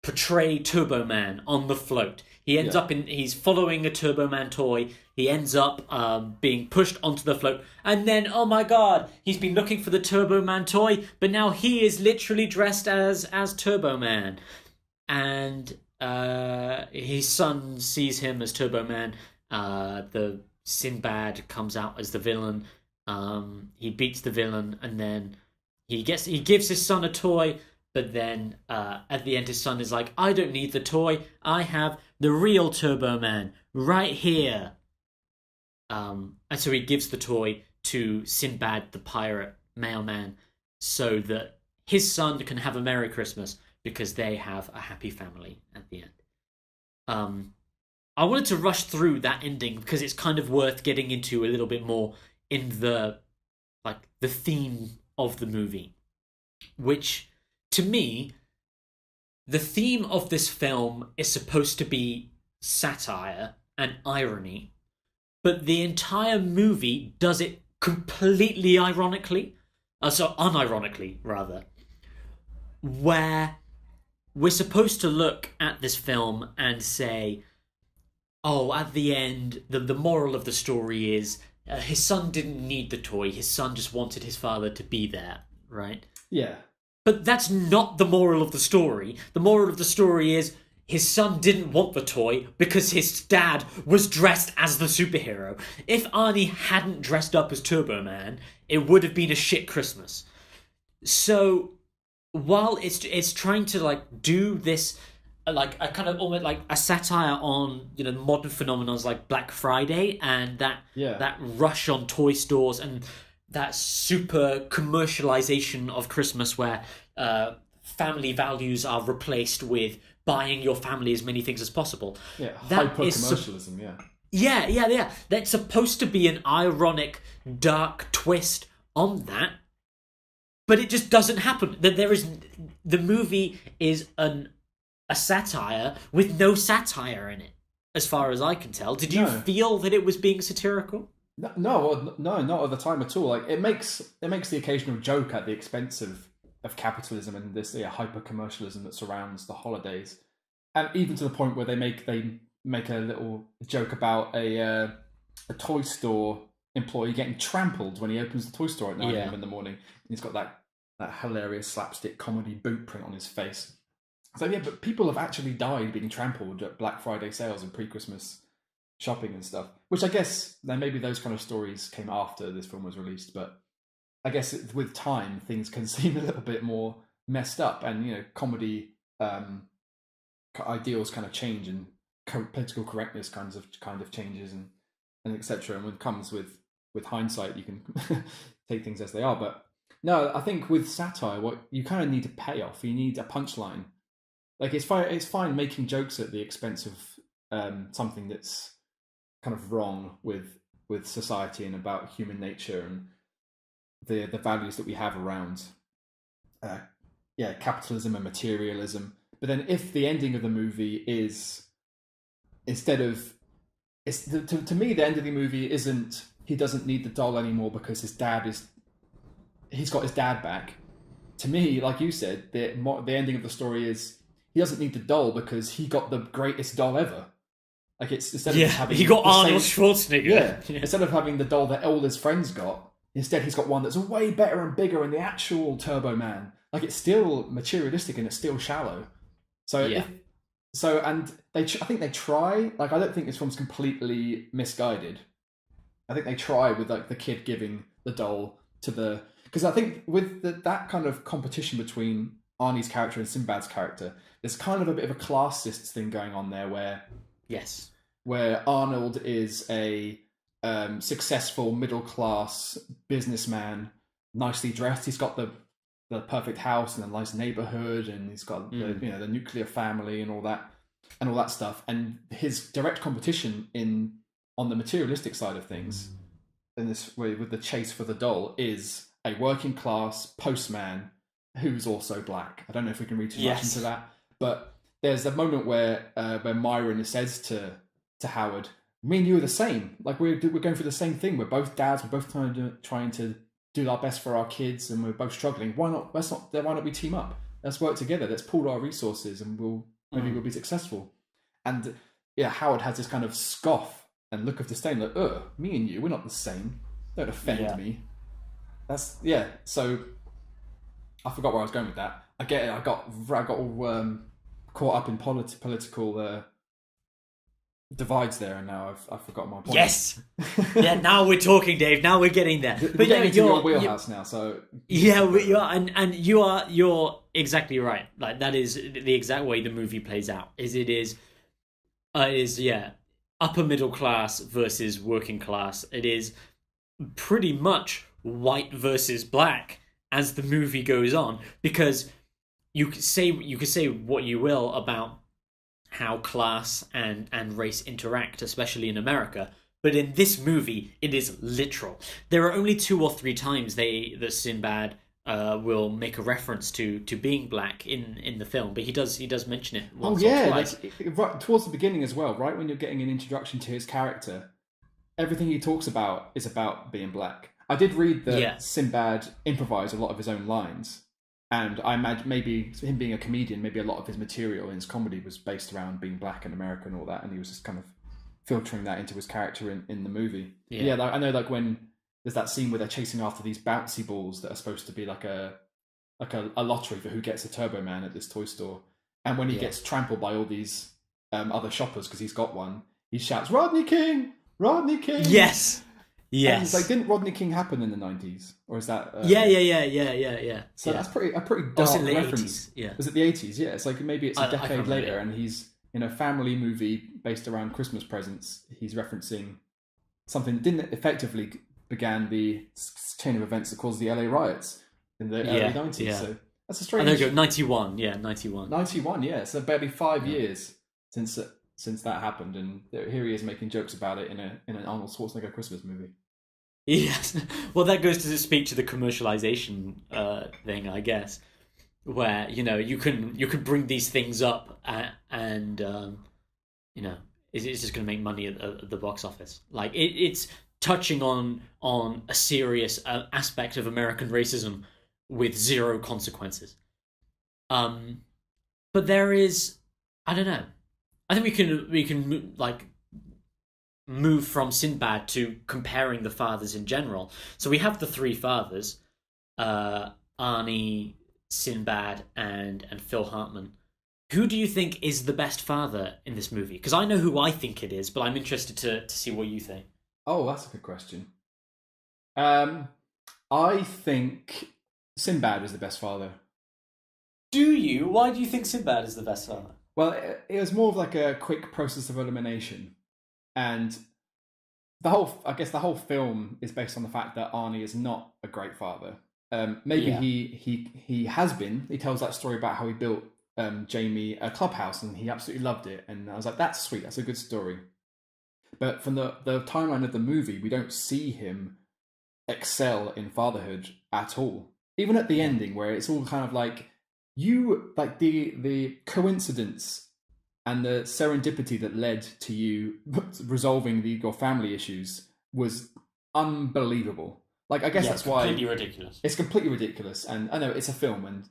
portray Turbo Man on the float. He ends up he's following a Turbo Man toy. He ends up being pushed onto the float. And then, oh my god, he's been looking for the Turbo Man toy, but now he is literally dressed as Turbo Man. And his son sees him as Turbo Man. The Sinbad comes out as the villain. He beats the villain, and then he gives his son a toy. But then at the end, his son is like, I don't need the toy. I have the real Turbo Man right here. And so he gives the toy to Sinbad the pirate, mailman so that his son can have a Merry Christmas because they have a happy family at the end. I wanted to rush through that ending because it's kind of worth getting into a little bit more in the theme of the movie, which to me, the theme of this film is supposed to be satire and irony, but the entire movie does it completely ironically, unironically rather, where we're supposed to look at this film and say, oh, at the end, the moral of the story is his son didn't need the toy, his son just wanted his father to be there, right? Yeah. But that's not the moral of the story. The moral of the story is his son didn't want the toy because his dad was dressed as the superhero. If Arnie hadn't dressed up as Turbo Man, it would have been a shit Christmas. So while it's trying to do this a kind of almost like a satire on modern phenomena like Black Friday and that rush on toy stores and that super commercialization of Christmas where family values are replaced with buying your family as many things as possible. Yeah, hyper-commercialism, Yeah. That's supposed to be an ironic, dark twist on that, but it just doesn't happen. The movie is a satire with no satire in it, as far as I can tell. Did you feel that it was being satirical? No, not at the time at all. Like it makes the occasional joke at the expense of capitalism and this hyper commercialism that surrounds the holidays, and even to the point where they make a little joke about a toy store employee getting trampled when he opens the toy store at 9 a.m. in the morning. And he's got that hilarious slapstick comedy boot print on his face. So yeah, but people have actually died being trampled at Black Friday sales and pre-Christmas shopping and stuff. Which I guess then maybe those kind of stories came after this film was released, but I guess with time things can seem a little bit more messed up, and comedy ideals kind of change, and political correctness kind of changes, and etc. And when it comes with hindsight, you can take things as they are. But no, I think with satire, what you kind of need a payoff. You need a punchline. Like it's fine making jokes at the expense of something that's kind of wrong with society and about human nature and the values that we have around capitalism and materialism. But then if the ending of the movie is to me the end of the movie isn't he doesn't need the doll anymore because he's got his dad back. To me, like you said, the ending of the story is he doesn't need the doll because he got the greatest doll ever. Like it's instead of having he got Arnold Schwarzenegger. Yeah. Instead of having the doll that all his friends got, instead he's got one that's way better and bigger and the actual Turbo Man. Like it's still materialistic and it's still shallow. So I think they try. Like I don't think this film's completely misguided. I think they try with like the kid giving the doll to because I think with that kind of competition between Arnie's character and Sinbad's character, there's kind of a bit of a classist thing going on there where Arnold is a successful middle class businessman, nicely dressed. He's got the perfect house and a nice neighborhood, and he's got the nuclear family and all that stuff. And his direct competition on the materialistic side of things, in this way with the chase for the doll, is a working class postman who's also black. I don't know if we can read too much into that, but there's a moment where Myron says to Howard, "Me and you are the same. Like we're going through the same thing. We're both dads. We're both trying to do our best for our kids, and we're both struggling. Why not we team up? Let's work together. Let's pool our resources, and we'll be successful." And Howard has this kind of scoff and look of disdain, like, me and you, we're not the same. Don't offend me. So I forgot where I was going with that. I get it. I got all caught up in political divides there, and now I've forgotten my point. Yes. Now we're talking, Dave. Now we're getting there. But getting into your wheelhouse now. So you're exactly right. Like that is the exact way the movie plays out. It is upper middle class versus working class. It is pretty much white versus black as the movie goes on, because you could say what you will about how class and race interact, especially in America. But in this movie, it is literal. There are only 2 or 3 times that Sinbad will make a reference to being black in the film, but he does mention it once or twice. Right towards the beginning as well, right when you're getting an introduction to his character, everything he talks about is about being black. I did read that Sinbad improvised a lot of his own lines, and I imagine maybe him being a comedian, maybe a lot of his material in his comedy was based around being black and American and all that, and he was just kind of filtering that into his character in the movie. Yeah, I know, like when there's that scene where they're chasing after these bouncy balls that are supposed to be like a lottery for who gets a Turbo Man at this toy store, and when he gets trampled by all these other shoppers because he's got one, he shouts, "Rodney King! Rodney King!" Yes. And it's like, didn't Rodney King happen in the 90s, or is that? Yeah. So that's a pretty dark reference. 80s, yeah. Was it the 80s? Yeah, it's like maybe it's a decade later, and he's in a family movie based around Christmas presents. He's referencing something that didn't effectively began the chain of events that caused the LA riots in the early 90s. Yeah. So that's a strange. And there you go, 91. Yeah, 91. 91. Yeah, so barely 5 years since that happened, and here he is making jokes about it in an Arnold Schwarzenegger Christmas movie. Yes, well, that goes to speak to the commercialization thing, I guess, where you can bring these things up and it's just going to make money at the box office. Like it's touching on a serious aspect of American racism with 0 consequences. But there is, I don't know. I think we can like move from Sinbad to comparing the fathers in general. So we have the 3 fathers, Arnie, Sinbad, and Phil Hartman. Who do you think is the best father in this movie? Because I know who I think it is, but I'm interested to see what you think. Oh, that's a good question. I think Sinbad is the best father. Do you? Why do you think Sinbad is the best father? Well, it was more of like a quick process of elimination. And the whole film is based on the fact that Arnie is not a great father. Maybe he has been. He tells that story about how he built Jamie a clubhouse and he absolutely loved it. And I was like, that's sweet. That's a good story. But from the timeline of the movie, we don't see him excel in fatherhood at all. Even at the ending, where it's all kind of like the coincidence and the serendipity that led to you resolving your family issues was unbelievable. Like, I guess that's why... Completely ridiculous. It's completely ridiculous. And I know it's a film, and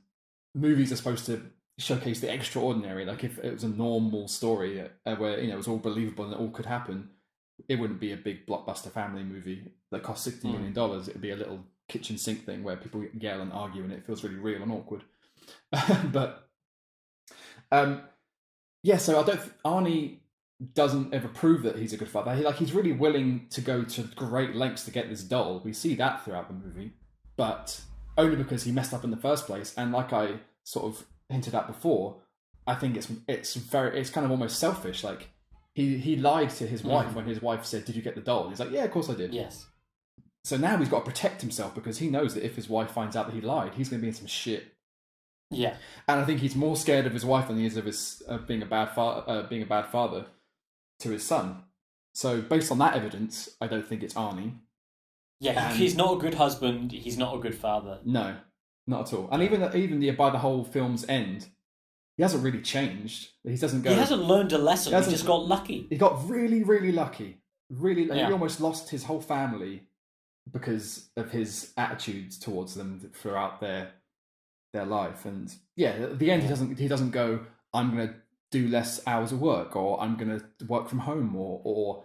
movies are supposed to showcase the extraordinary. Like, if it was a normal story where, it was all believable and it all could happen, it wouldn't be a big blockbuster family movie that cost $60 million. It would be a little kitchen sink thing where people yell and argue and it feels really real and awkward. But... so Arnie doesn't ever prove that he's a good father. He's really willing to go to great lengths to get this doll. We see that throughout the movie, but only because he messed up in the first place. And like I sort of hinted at before, I think it's kind of almost selfish. Like he lied to his wife when his wife said, "Did you get the doll?" He's like, "Yeah, of course I did." Yes. So now he's got to protect himself because he knows that if his wife finds out that he lied, he's going to be in some shit. Yeah, and I think he's more scared of his wife than he is of his being a bad father to his son. So based on that evidence, I don't think it's Arnie. Yeah, he's not a good husband. He's not a good father. No, not at all. And even by the whole film's end, he hasn't really changed. He hasn't learned a lesson. He just got lucky. He got really, really lucky. He almost lost his whole family because of his attitudes towards them throughout their life. And at the end, he doesn't go, "I'm going to do less hours of work," or "I'm going to work from home," or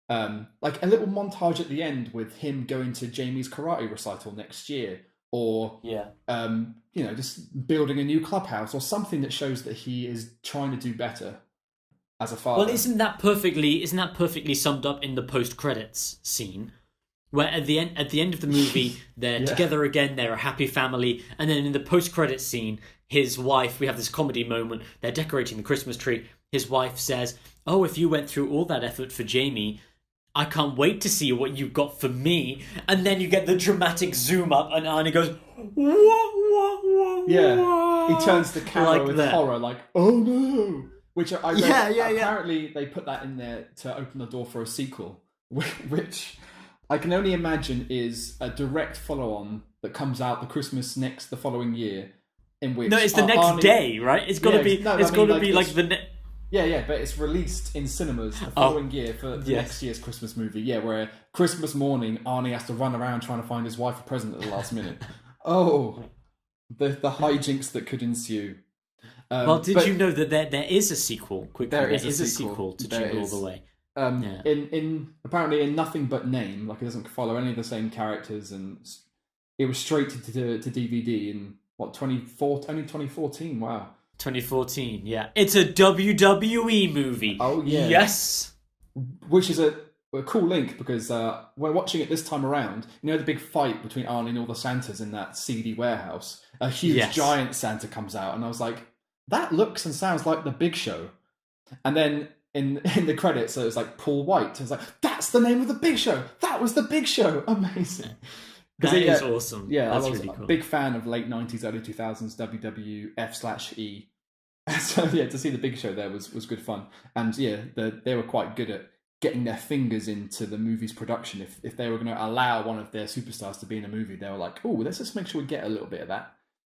like a little montage at the end with him going to Jamie's karate recital next year, or just building a new clubhouse or something that shows that he is trying to do better as a father. Well, isn't that perfectly summed up in the post-credits scene? Where at the end of the movie, they're together again, they're a happy family, and then in the post-credits scene, his wife, we have this comedy moment, they're decorating the Christmas tree, his wife says, "Oh, if you went through all that effort for Jamie, I can't wait to see what you've got for me. And then you get the dramatic zoom up, and Arnie goes, whoa. Yeah, he turns the camera Like with that. horror, like, oh no. Which I read, Yeah. apparently they put that in there to open the door for a sequel, which I can only imagine is a direct follow-on that comes out the following year, in which No, it's the next day, right? It's got to be. no, it's I mean, got to be like like the. Yeah, but it's released in cinemas the following year for the next year's Christmas movie. Yeah, where Christmas morning, Arnie has to run around trying to find his wife a present at the last minute. Oh, the hijinks that could ensue. Well, did you know that there is a sequel? Quickly, there there is a sequel to Jingle All the Way. In apparently in nothing but name, like it doesn't follow any of the same characters, and it was straight to DVD in what 2014. Wow. 2014, yeah. It's a WWE movie. Oh, yeah. Yes. Which is a cool link because when watching it this time around, you know the big fight between Arnie and all the Santas in that seedy warehouse? A huge giant Santa comes out, and I was like, that looks and sounds like the Big Show. And then in the credits, it was like Paul White. I was like, that's the name of the Big Show. That was the Big Show. Amazing. That is awesome. Yeah, that's I was really cool. a big fan of late 90s, early 2000s WWF/E. So yeah, to see the Big Show there was good fun. And yeah, they were quite good at getting their fingers into the movie's production. If they were going to allow one of their superstars to be in a movie, they were like, oh, let's just make sure we get a little bit of that.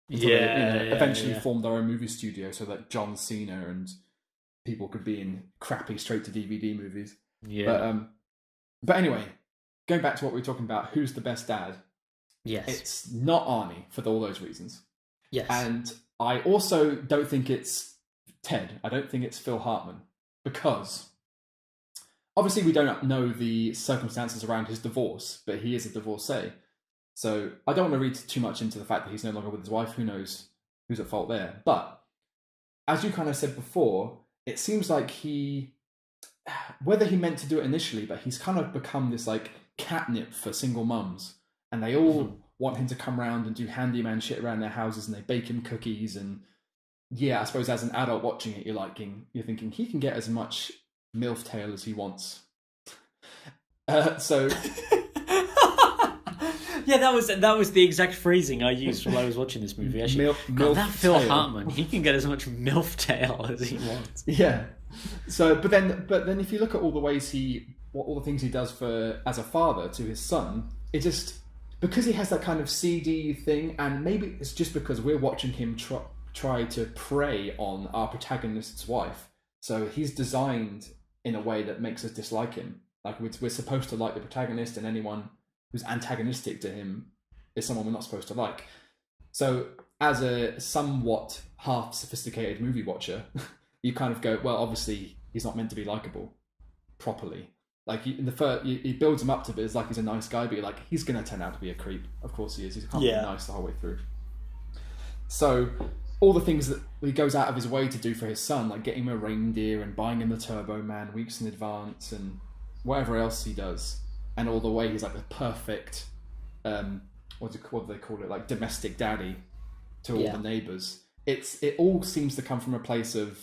Until they eventually formed their own movie studio so that John Cena and people could be in crappy straight-to-DVD movies. Yeah. But anyway, going back to what we were talking about, who's the best dad? Yes. It's not Arnie for all those reasons. Yes. And I also don't think it's Ted. I don't think it's Phil Hartman. Because obviously we don't know the circumstances around his divorce, but he is a divorcee. So I don't want to read too much into the fact that he's no longer with his wife. Who knows who's at fault there? But as you kind of said before, it seems like whether he meant to do it initially, but he's kind of become this like catnip for single mums. And they all want him to come around and do handyman shit around their houses, and they bake him cookies. And yeah, I suppose as an adult watching it, you're thinking he can get as much MILF tail as he wants. So... Yeah, that was the exact phrasing I used while I was watching this movie. Actually, that Phil Hartman, he can get as much MILF tail as he wants. Yeah. So, but then, if you look at all the ways all the things he does as a father to his son, it just because he has that kind of CD thing, and maybe it's just because we're watching him try to prey on our protagonist's wife. So he's designed in a way that makes us dislike him. Like we're supposed to like the protagonist, and anyone who's antagonistic to him is someone we're not supposed to like. So as a somewhat half sophisticated movie watcher, you kind of go, well, obviously he's not meant to be likable properly. Like in the first, he builds him up to be as like he's a nice guy, but you're like, he's going to turn out to be a creep. Of course he is. He can't be nice the whole way through. So all the things that he goes out of his way to do for his son, like getting him a reindeer and buying him the Turbo Man weeks in advance and whatever else he does, and all the way he's like the perfect, what do they call it? Like domestic daddy to all the neighbours. It all seems to come from a place of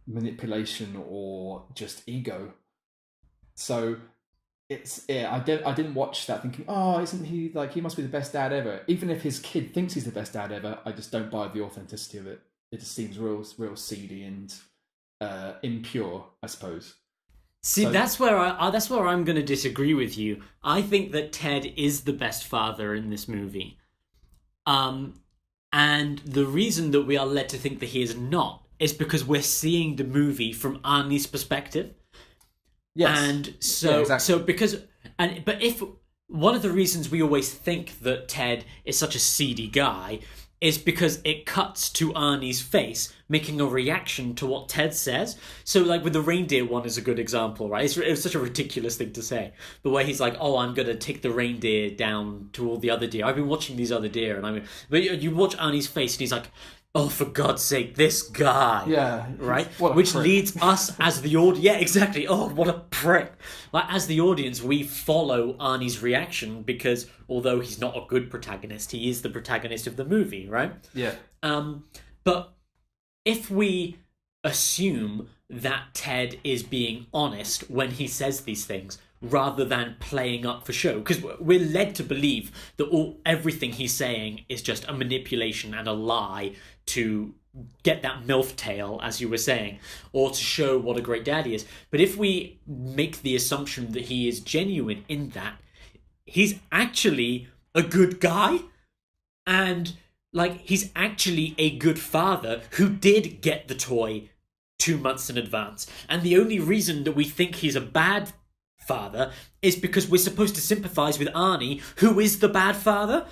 manipulation or just ego. So I didn't watch that thinking, oh, isn't he like he must be the best dad ever? Even if his kid thinks he's the best dad ever, I just don't buy the authenticity of it. It just seems real seedy and impure, I suppose. See, that's where I'm going to disagree with you. I think that Ted is the best father in this movie. And the reason that we are led to think that he is not is because we're seeing the movie from Arnie's perspective. Yes. And so, exactly. But if one of the reasons we always think that Ted is such a seedy guy is because it cuts to Arnie's face making a reaction to what Ted says. So like with the reindeer one is a good example, right? It was such a ridiculous thing to say. But where he's like, oh, I'm going to take the reindeer down to all the other deer. I've been watching these other deer. But you watch Arnie's face and he's like, oh, for God's sake, this guy. Yeah. Right? Which prick. Leads us as the audience... Yeah, exactly. Oh, what a prick. Like, as the audience, we follow Arnie's reaction because although he's not a good protagonist, he is the protagonist of the movie, right? Yeah. But if we assume that Ted is being honest when he says these things, rather than playing up for show. Because we're led to believe that everything he's saying is just a manipulation and a lie to get that MILF tale, as you were saying, or to show what a great dad he is. But if we make the assumption that he is genuine in that, he's actually a good guy, and like he's actually a good father who did get the toy 2 months in advance. And the only reason that we think he's a bad father is because we're supposed to sympathize with Arnie, who is the bad father.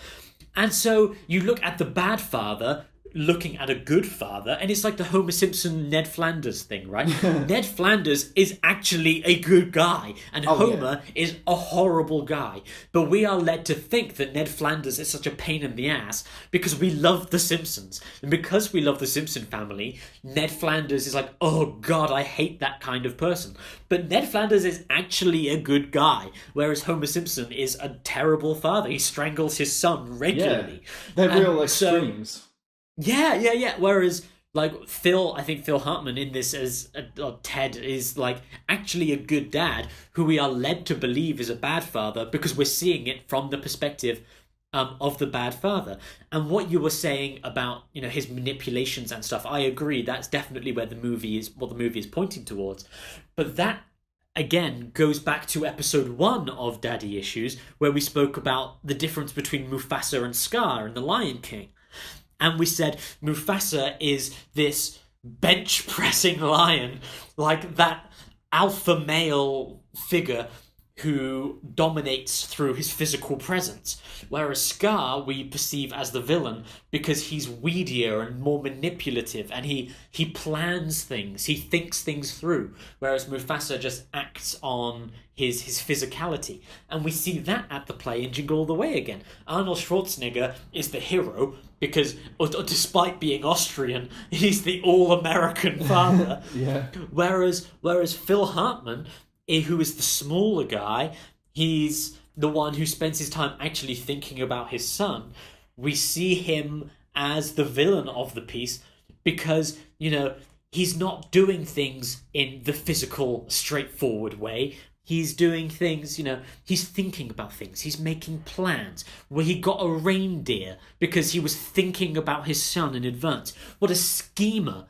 And so you look at the bad father looking at a good father, and it's like the Homer Simpson Ned Flanders thing, right? Ned Flanders is actually a good guy, and Homer is a horrible guy. But we are led to think that Ned Flanders is such a pain in the ass because we love The Simpsons. And because we love the Simpson family, Ned Flanders is like, oh God, I hate that kind of person. But Ned Flanders is actually a good guy, whereas Homer Simpson is a terrible father. He strangles his son regularly. They're real extremes. Yeah. Whereas, like, I think Phil Hartman in this as Ted is, like, actually a good dad who we are led to believe is a bad father because we're seeing it from the perspective of the bad father. And what you were saying about, his manipulations and stuff, I agree. That's definitely what the movie is pointing towards. But that, again, goes back to episode 1 of Daddy Issues, where we spoke about the difference between Mufasa and Scar in The Lion King. And we said Mufasa is this bench-pressing lion, like that alpha male figure who dominates through his physical presence. Whereas Scar we perceive as the villain because he's weedier and more manipulative, and he plans things, he thinks things through, whereas Mufasa just acts on his physicality. And we see that at the play in Jingle All the Way again. Arnold Schwarzenegger is the hero because, despite being Austrian, he's the all-American father. Yeah. Whereas Phil Hartman, who is the smaller guy, he's the one who spends his time actually thinking about his son. We see him as the villain of the piece because, he's not doing things in the physical, straightforward way. He's doing things, he's thinking about things. He's making plans. Where he got a reindeer because he was thinking about his son in advance. What a schemer.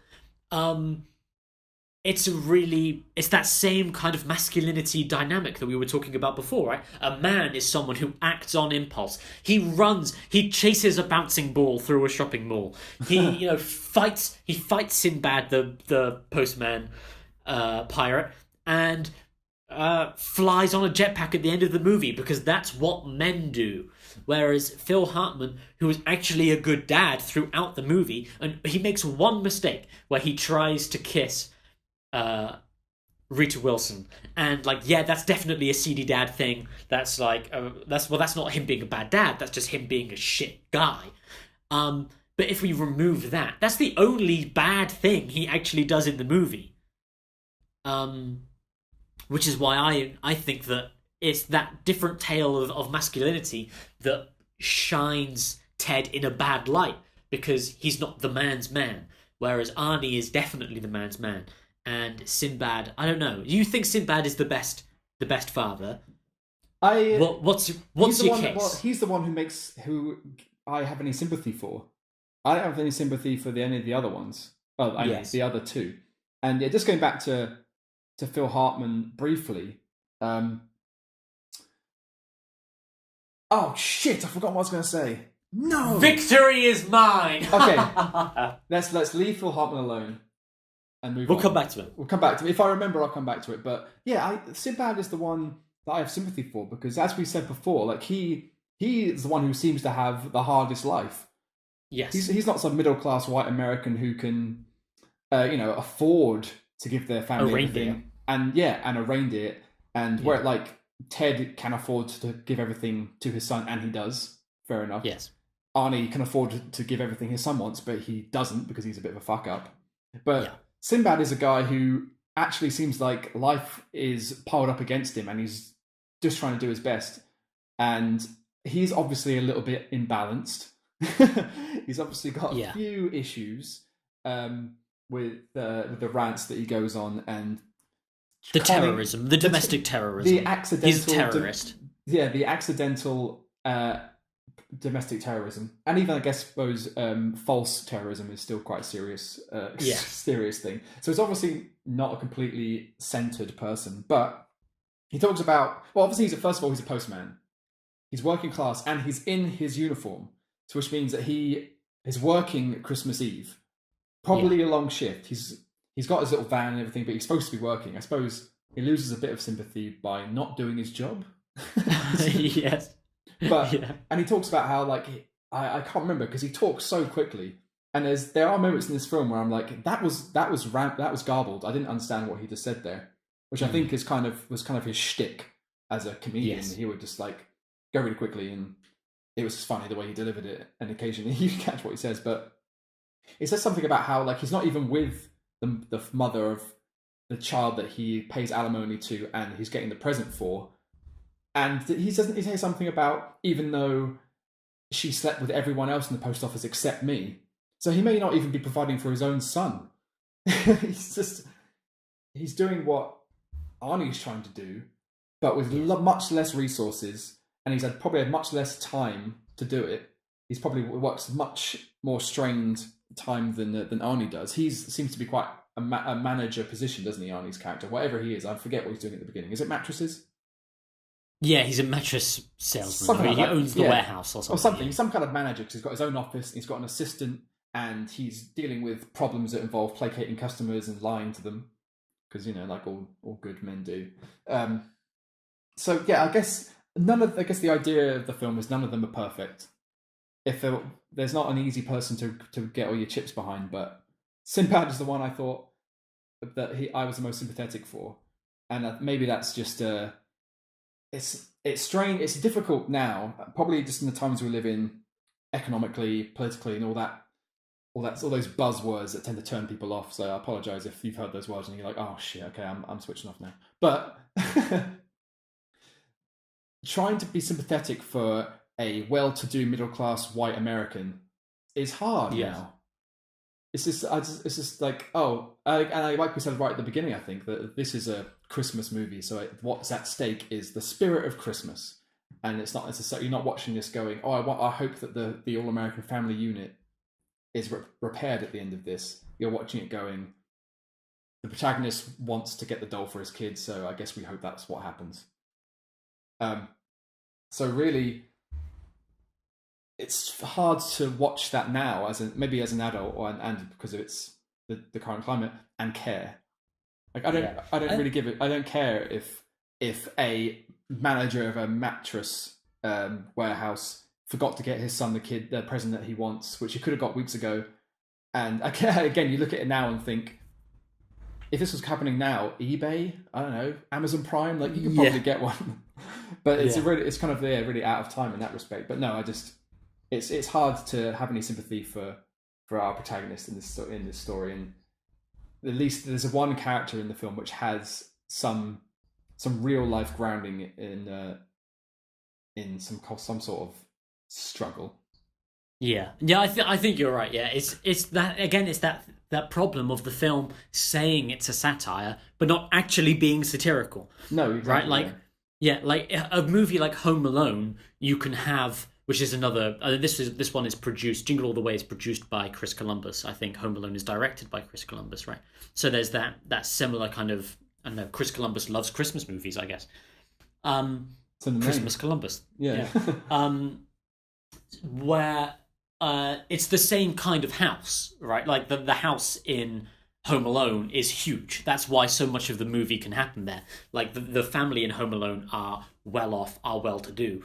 It's that same kind of masculinity dynamic that we were talking about before, right? A man is someone who acts on impulse. He runs, he chases a bouncing ball through a shopping mall. He, fights Sinbad, the postman pirate, and flies on a jetpack at the end of the movie because that's what men do. Whereas Phil Hartman, who is actually a good dad throughout the movie, and he makes one mistake where he tries to kiss Rita Wilson, and that's definitely a seedy dad thing. That's that's not him being a bad dad. That's just him being a shit guy. But if we remove that, that's the only bad thing he actually does in the movie. Which is why I think that it's that different tale of masculinity that shines Ted in a bad light because he's not the man's man, whereas Arnie is definitely the man's man. And Sinbad, I don't know. You think Sinbad is the best father? What's your case? He's the one who I have any sympathy for. I don't have any sympathy for any of the other ones. Well, the other two. And just going back to Phil Hartman briefly. Oh shit! I forgot what I was going to say. No, victory is mine. Okay, let's leave Phil Hartman alone. And move on. We'll come back to it. If I remember, I'll come back to it. But yeah, Sinbad is the one that I have sympathy for because, as we said before, he is the one who seems to have the hardest life. Yes, he's not some middle class white American who can, afford to give their family everything, and a reindeer, and where Ted can afford to give everything to his son, and he does. Fair enough. Yes, Arnie can afford to give everything his son wants, but he doesn't because he's a bit of a fuck up. But Sinbad is a guy who actually seems like life is piled up against him and he's just trying to do his best. And he's obviously a little bit imbalanced. He's obviously got a few issues with the rants that he goes on. And The terrorism, the domestic terrorism. The accidental. He's a terrorist. The accidental domestic terrorism, and even I guess suppose false terrorism is still quite a serious, serious thing. So it's obviously not a completely centered person, but he talks about obviously first of all he's a postman. He's working class, and he's in his uniform, so which means that he is working Christmas Eve, probably a long shift. He's got his little van and everything, but he's supposed to be working. I suppose he loses a bit of sympathy by not doing his job. Yes. But and he talks about how I can't remember because he talks so quickly, and there are moments in this film where I'm like that was garbled. I didn't understand what he just said there, which I think was kind of his shtick as a comedian. Yes. He would just go really quickly, and it was funny the way he delivered it. And occasionally you catch what he says, but it says something about how he's not even with the mother of the child that he pays alimony to, and he's getting the present for. And he says something about even though she slept with everyone else in the post office except me, so he may not even be providing for his own son. He's doing what Arnie's trying to do, but with much less resources, and he's probably had much less time to do it. He's probably works much more strained time than Arnie does. He seems to be quite a manager position, doesn't he? Arnie's character, whatever he is, I forget what he's doing at the beginning. Is it mattresses? Yeah, he's a mattress salesman. He owns the warehouse or something. Or something. He's some kind of manager because he's got his own office. He's got an assistant, and he's dealing with problems that involve placating customers and lying to them, because like all good men do. So yeah, I guess the idea of the film is none of them are perfect. There's not an easy person to get all your chips behind, but Sinbad is the one I thought that I was the most sympathetic for, and maybe that's just it's strange. It's difficult now, probably just in the times we live in, economically, politically, and all those buzzwords that tend to turn people off. So I apologize if you've heard those words and you're like, oh shit, okay, I'm switching off now. But trying to be sympathetic for a well-to-do middle-class white American is hard now. It's just like, like we said right at the beginning, I think that this is a Christmas movie. So what's at stake is the spirit of Christmas, and it's not necessarily, you're not watching this going, I hope that the All-American Family Unit is repaired at the end of this. You're watching it going, the protagonist wants to get the doll for his kids, so I guess we hope that's what happens. So really, it's hard to watch that now maybe as an adult, and because of the current climate, and care. I don't really give it. I don't care if a manager of a mattress warehouse forgot to get his son the present that he wants, which he could have got weeks ago. And again, you look at it now and think, if this was happening now, eBay, I don't know, Amazon Prime, you could probably get one. But it's kind of really out of time in that respect. But no, it's hard to have any sympathy for our protagonist in this story, and at least there's one character in the film which has some real life grounding in some sort of struggle. Yeah, I think you're right. Yeah, it's that again. It's that problem of the film saying it's a satire, but not actually being satirical. No, exactly. Right? Like a movie like Home Alone, you can have. Which is another. This one is produced. Jingle All the Way is produced by Chris Columbus. I think Home Alone is directed by Chris Columbus, right? So there's that similar kind of. I don't know. Chris Columbus loves Christmas movies, I guess. Christmas Columbus. Yeah. Where it's the same kind of house, right? Like the house in Home Alone is huge. That's why so much of the movie can happen there. Like the family in Home Alone are well off, are well to do,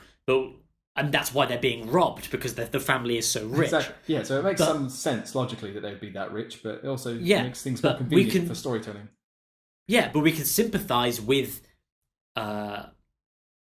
and that's why they're being robbed, because the family is so rich. Exactly. Yeah, so it makes some sense logically that they'd be that rich, but it also makes things more convenient for storytelling. Yeah, but we can sympathise with Macaulay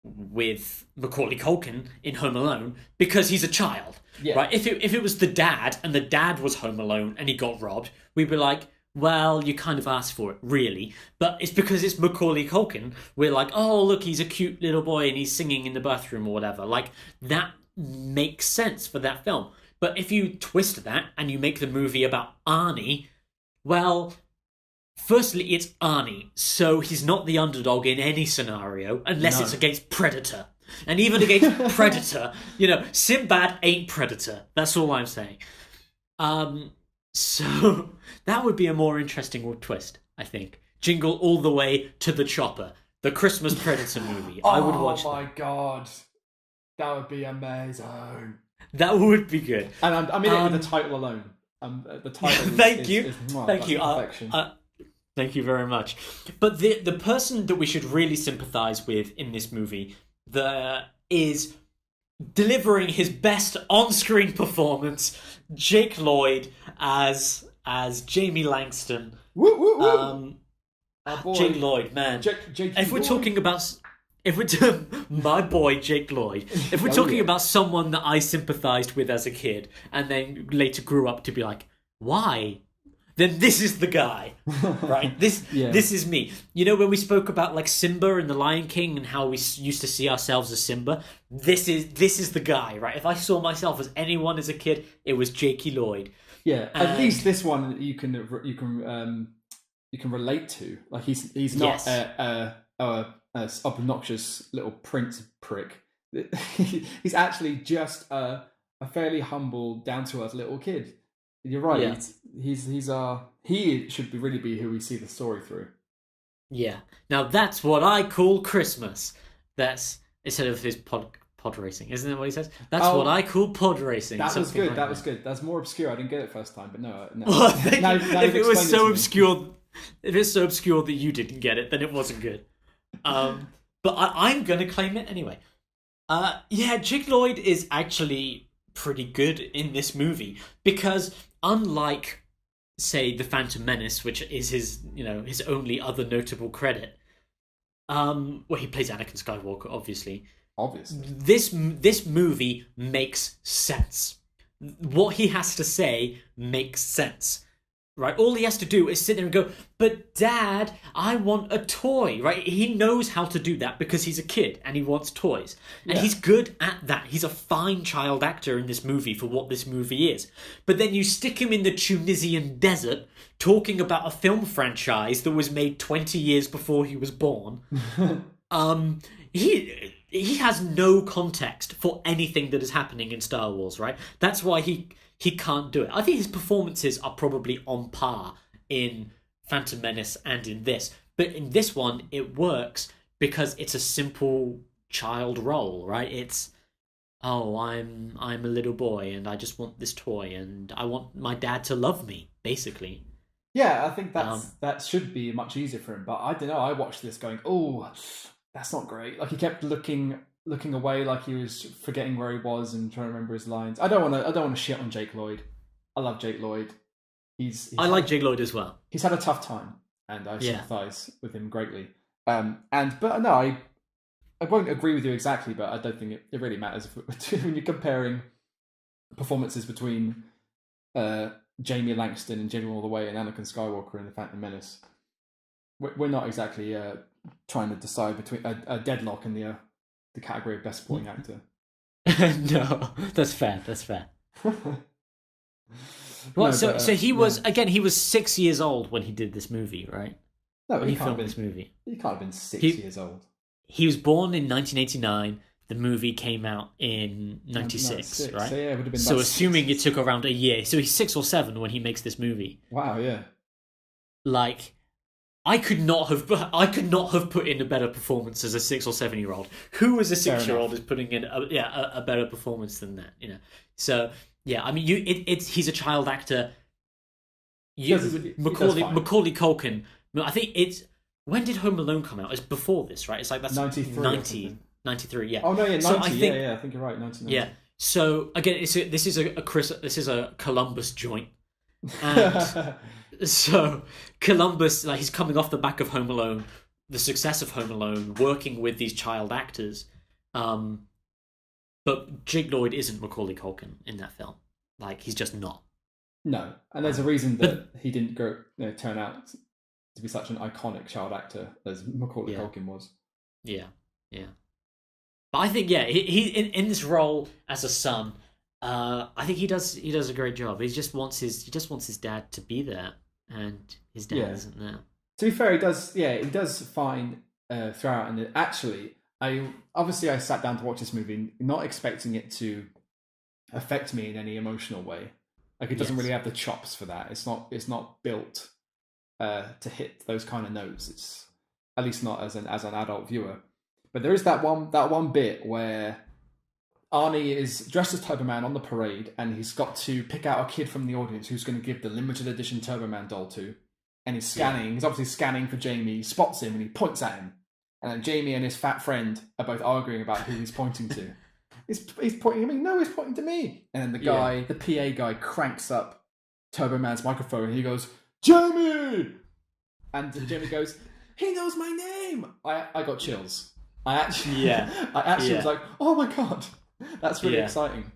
Culkin in Home Alone because he's a child, right? If it was the dad, and the dad was home alone and he got robbed, we'd be like, well, you kind of asked for it, really. But it's because it's Macaulay Culkin. We're like, oh, look, he's a cute little boy and he's singing in the bathroom or whatever. Like, that makes sense for that film. But if you twist that and you make the movie about Arnie, well, Firstly, it's Arnie, so he's not the underdog in any scenario unless No. it's against Predator. And even against Predator, Sinbad ain't Predator. That's all I'm saying. So that would be a more interesting twist, I think. Jingle all the way to the chopper, the Christmas Predator movie. I would watch. Oh my god, that would be amazing. That would be good. And I'm in it with the title alone. The title. Thank you. Thank you. Thank you very much. But the person that we should really sympathise with in this movie is delivering his best on-screen performance, Jake Lloyd as Jamie Langston. Woo, woo, woo. Our boy, Jake Lloyd, man. Jake if we're Lloyd. talking about, my boy Jake Lloyd, if we're talking about someone that I sympathised with as a kid and then later grew up to be like, why? Then this is the guy, right? This is me. When we spoke about like Simba and the Lion King and how we used to see ourselves as Simba, this is the guy, right? If I saw myself as anyone as a kid, it was Jakey Lloyd. Yeah, at least this one you can relate to. Like he's not a obnoxious little prince prick. He's actually just a fairly humble, down to earth little kid. You're right. Yeah. He should really be who we see the story through. Yeah. Now that's what I call Christmas. That's instead of his pod racing, isn't that what he says? That's what I call pod racing. That was good. Like that was good. That's more obscure. I didn't get it first time, but no. Well, if it was so obscure. if it's so obscure that you didn't get it, then it wasn't good. But I'm gonna claim it anyway. Jake Lloyd is actually pretty good in this movie because unlike, say, The Phantom Menace, which is his only other notable credit, where he plays Anakin Skywalker, obviously. This movie makes sense. What he has to say makes sense. Right? All he has to do is sit there and go, but Dad, I want a toy, right? He knows how to do that because he's a kid and he wants toys. And he's good at that. He's a fine child actor in this movie for what this movie is. But then you stick him in the Tunisian desert talking about a film franchise that was made 20 years before he was born. He has no context for anything that is happening in Star Wars, right? That's why he can't do it. I think his performances are probably on par in Phantom Menace and in this. But in this one, it works because it's a simple child role, right? It's, I'm a little boy and I just want this toy and I want my dad to love me, basically. Yeah, I think that should be much easier for him. But I don't know, I watched this going, oh, that's not great. Like he kept looking away, like he was forgetting where he was and trying to remember his lines. I don't want to shit on Jake Lloyd. I love Jake Lloyd. I like Jake Lloyd as well. He's had a tough time, and I sympathise with him greatly. But no, I won't agree with you exactly, but I don't think it really matters when you're comparing performances between Jamie Langston and Jingle All the Way and Anakin Skywalker in The Phantom Menace. We're not exactly trying to decide between a deadlock in the category of best supporting actor. No, that's fair. Well, so he was he was 6 years old when he did this movie, right? No, when he filmed this movie. He can't have been 6 years old. He was born in 1989. The movie came out in 96, right? So yeah, it would have been. So assuming it took around a year, so he's 6 or 7 when he makes this movie. Wow, yeah. Like, I could not have put in a better performance as a 6 or 7-year-old. Who as a 6-year-old is putting in a better performance than that? So yeah, I mean, he's a child actor. Macaulay Culkin. I think it's, when did Home Alone come out? It's before this, right? It's like that's 93. 93, yeah. Oh no, yeah, 90. So I think, I think you're right. 1990. Yeah. So again, this is a Columbus joint, and so Columbus, like, he's coming off the back of Home Alone, the success of Home Alone, working with these child actors, but Jake Lloyd isn't Macaulay Culkin in that film. Like, he's just not. No, and there's a reason that he didn't turn out to be such an iconic child actor as Macaulay Culkin was. Yeah. But I think he in this role as a son, I think he does a great job. He just wants his dad to be there, and his dad isn't there. To be fair, it does fine throughout. And actually, I sat down to watch this movie, not expecting it to affect me in any emotional way. Like, it doesn't really have the chops for that. It's not built to hit those kind of notes. It's at least not as an adult viewer. But there is that one bit where Arnie is dressed as Turbo Man on the parade, and he's got to pick out a kid from the audience who's going to give the limited edition Turbo Man doll to. And he's scanning. Yeah. He's obviously scanning for Jamie. He spots him and he points at him. And then Jamie and his fat friend are both arguing about who he's pointing to. He's pointing at me. No, he's pointing to me. And then the guy, the PA guy, cranks up Turbo Man's microphone and he goes, "Jamie!" And Jamie goes, "He knows my name." I got chills. I actually was like, "Oh my god, that's really exciting."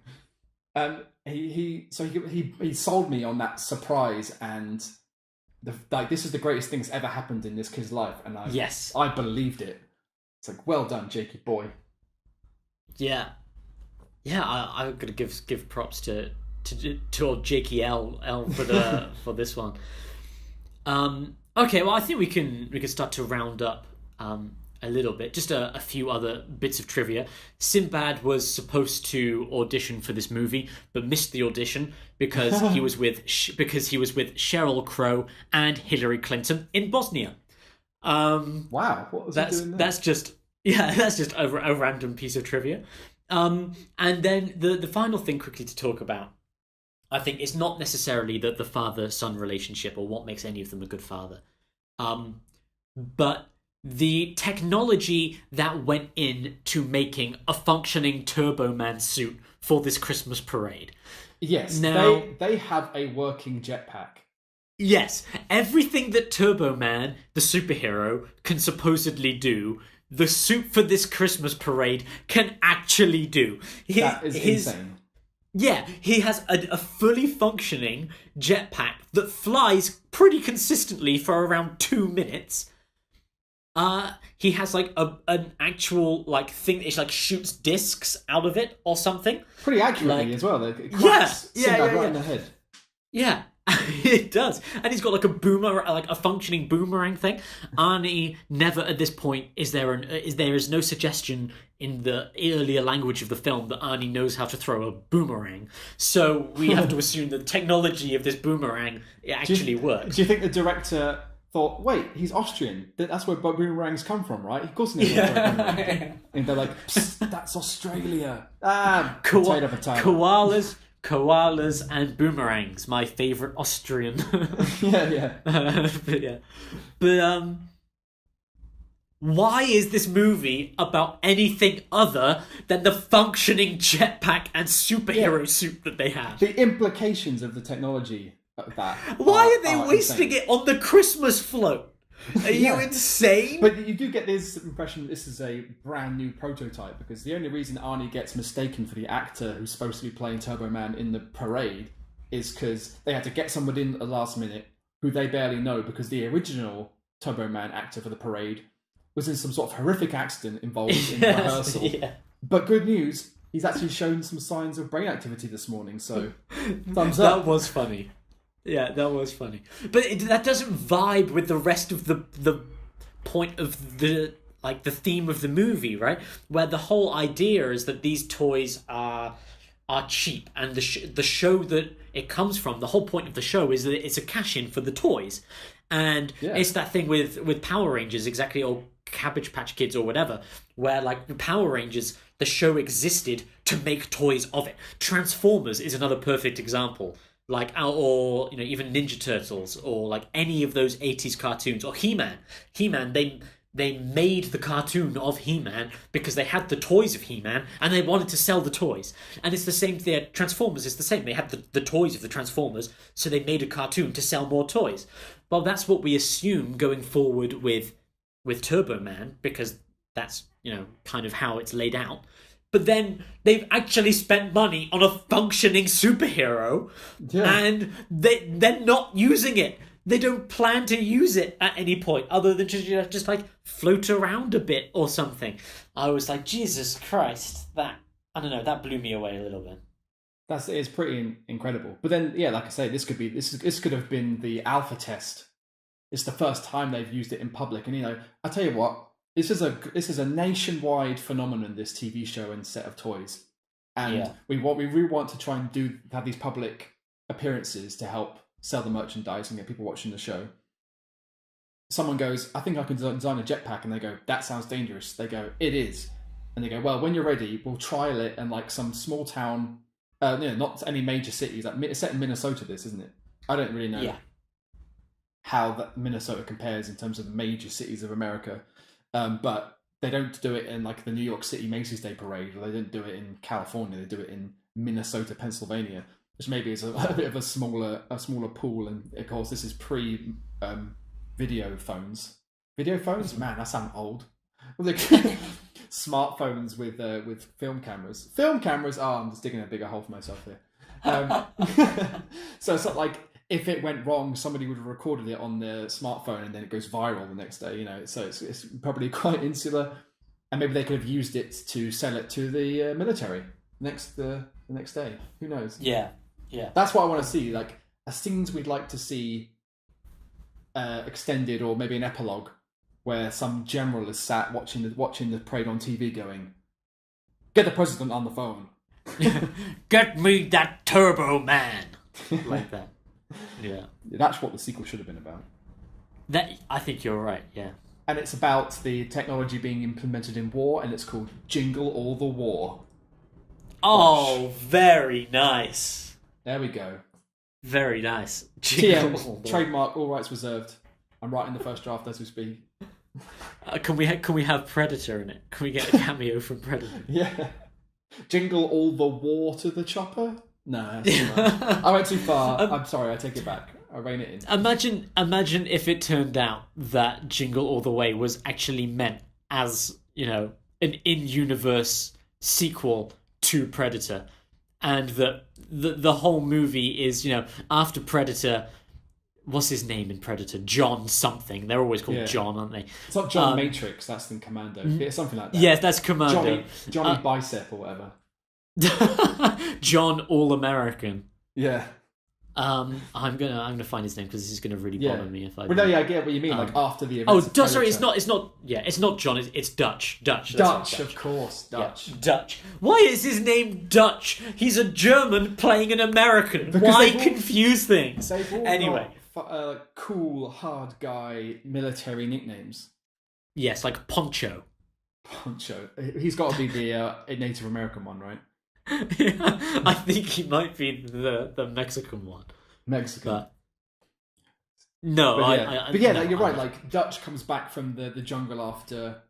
He sold me on that surprise and this is the greatest thing that's ever happened in this kid's life, and I believed it. It's like, well done, Jakey boy. Yeah, I'm gonna give props to old Jakey L for this one. Okay, well, I think we can start to round up a little bit. Just a few other bits of trivia. Sinbad was supposed to audition for this movie, but missed the audition because he was with Sheryl Crow and Hillary Clinton in Bosnia. Wow, what was he doing there? That's just a random piece of trivia. And then the final thing quickly to talk about, I think it's not necessarily the father-son relationship or what makes any of them a good father, but the technology that went into making a functioning Turbo Man suit for this Christmas parade. Yes, now, they have a working jetpack. Yes, everything that Turbo Man, the superhero, can supposedly do, the suit for this Christmas parade can actually do. That is insane. Yeah, he has a fully functioning jetpack that flies pretty consistently for around 2 minutes. He has like an actual thing that shoots discs out of it or something. Pretty accurately as well. It cracks right in the head. Yeah, it does. And he's got like a boomerang, like a functioning boomerang thing. Arnie never at this point there is no suggestion in the earlier language of the film that Arnie knows how to throw a boomerang. So we have to assume that the technology of this boomerang actually works. Do you think the director thought, wait, he's Austrian. That's where boomerangs come from, right? Of course he knows how to throw a boomerang. And they're like, "Psst, that's Australia." Koalas and boomerangs, my favourite Austrian. But why is this movie about anything other than the functioning jetpack and superhero suit that they have? The implications of the technology of that. Why are they wasting it on the Christmas float? Are you insane? But you do get this impression that this is a brand new prototype, because the only reason Arnie gets mistaken for the actor who's supposed to be playing Turbo Man in the parade is because they had to get somebody in at the last minute who they barely know, because the original Turbo Man actor for the parade was in some sort of horrific accident involved in rehearsal. Yeah. But good news, he's actually shown some signs of brain activity this morning, so thumbs up. That was funny. Yeah, that was funny. But that doesn't vibe with the rest of the point of the theme of the movie, right? Where the whole idea is that these toys are cheap, and the show that it comes from, the whole point of the show is that it's a cash-in for the toys. And it's that thing with Power Rangers, exactly, or Cabbage Patch Kids or whatever, where the Power Rangers, the show existed to make toys of it. Transformers is another perfect example. Or even Ninja Turtles, or any of those 80s cartoons, or He-Man. He-Man, they made the cartoon of He-Man because they had the toys of He-Man and they wanted to sell the toys. And it's the same thing. Transformers is the same. They had the toys of the Transformers, so they made a cartoon to sell more toys. Well, that's what we assume going forward with Turbo Man, because that's kind of how it's laid out. But then they've actually spent money on a functioning superhero, and they're not using it. They don't plan to use it at any point, other than just float around a bit or something. I was like, Jesus Christ, that blew me away a little bit. It's pretty incredible. But then, like I say, this could have been the alpha test. it's the first time they've used it in public. And I tell you what, this is a nationwide phenomenon. This TV show and set of toys, and we really want to try and have these public appearances to help sell the merchandise and get people watching the show. Someone goes, I think I can design a jetpack, and they go, that sounds dangerous. They go, it is. And they go, well, when you're ready, we'll trial it in like some small town, not any major cities. Like, it's set in Minnesota, this, isn't it? I don't really know how that Minnesota compares in terms of the major cities of America. But they don't do it in like the New York City Macy's Day Parade, or they don't do it in California. They do it in Minnesota, Pennsylvania, which maybe is a bit of a smaller pool. And of course, this is pre video phones. Video phones? Man, that sounds old. Smartphones with film cameras. Film cameras. Oh, I'm just digging a bigger hole for myself here. So it's not like if it went wrong, somebody would have recorded it on their smartphone and then it goes viral the next day. So it's probably quite insular, and maybe they could have used it to sell it to the military the next day. Who knows? Yeah. That's what I want to see. Like, scenes we'd like to see extended, or maybe an epilogue where some general is sat watching the parade on TV, going, "Get the president on the phone. Get me that Turbo Man," like that. Yeah, that's what the sequel should have been about. I think you're right. Yeah, and it's about the technology being implemented in war, and it's called Jingle All the War. Oh, very nice. There we go. Very nice. TM, trademark, all rights reserved. I'm writing the first draft as we speak. Can we have Predator in it? Can we get a cameo from Predator? Yeah. Jingle all the war to the chopper? No, I went too far. I'm sorry, I take it back. I rein it in. Imagine if it turned out that Jingle All the Way was actually meant as, an in-universe sequel to Predator. And that the whole movie is, after Predator, what's his name in Predator? John something. They're always called John, aren't they? It's not John Matrix, that's in Commando. It's something like that. Yes, that's Commando. Johnny Bicep or whatever. John All-American. Yeah. I'm gonna find his name because this is gonna really bother me if I. Well, no, I get what you mean. Like after the events. Sorry, it's not. Yeah, it's not John. It's Dutch. Dutch, of course. Dutch. Yeah, Dutch. Why is his name Dutch? He's a German playing an American. Why confuse things? Anyway, cool, hard guy military nicknames. Yes, like Poncho. Poncho. He's got to be the Native American one, right? Yeah, I think he might be the Mexican one. Mexican. You're right. Like, Dutch comes back from the jungle after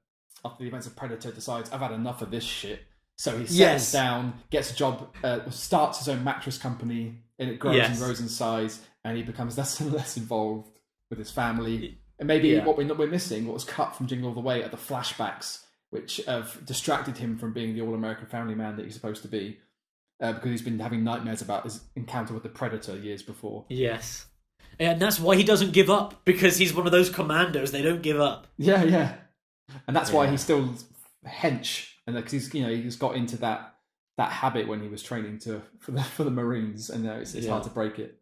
the events of Predator, decides, I've had enough of this shit. So he settles down, gets a job, starts his own mattress company, and it grows and grows in size, and he becomes less and less involved with his family. And maybe what we're missing, what was cut from Jingle All the Way, are the flashbacks, which have distracted him from being the all-American family man that he's supposed to be, because he's been having nightmares about his encounter with the Predator years before. Yes. And that's why he doesn't give up, because he's one of those commandos. They don't give up. Yeah. And that's why he's still hench, and because he's got into that habit when he was training for the Marines, and it's hard to break it.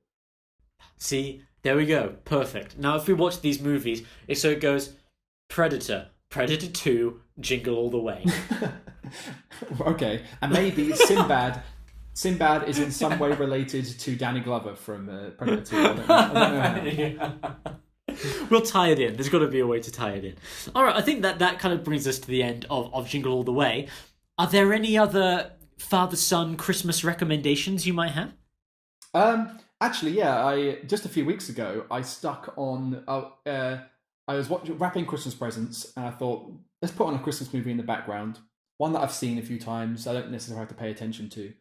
See, there we go. Perfect. Now, if we watch these movies, it goes Predator, Predator 2, Jingle All the Way. Okay, and maybe Sinbad is in some way related to Danny Glover from Predator 2. I don't know. We'll tie it in. There's got to be a way to tie it in. All right, I think that kind of brings us to the end of Jingle All the Way. Are there any other father-son Christmas recommendations you might have? Actually, yeah. Just a few weeks ago, I stuck on. I was wrapping Christmas presents, and I thought, let's put on a Christmas movie in the background. One that I've seen a few times, I don't necessarily have to pay attention to.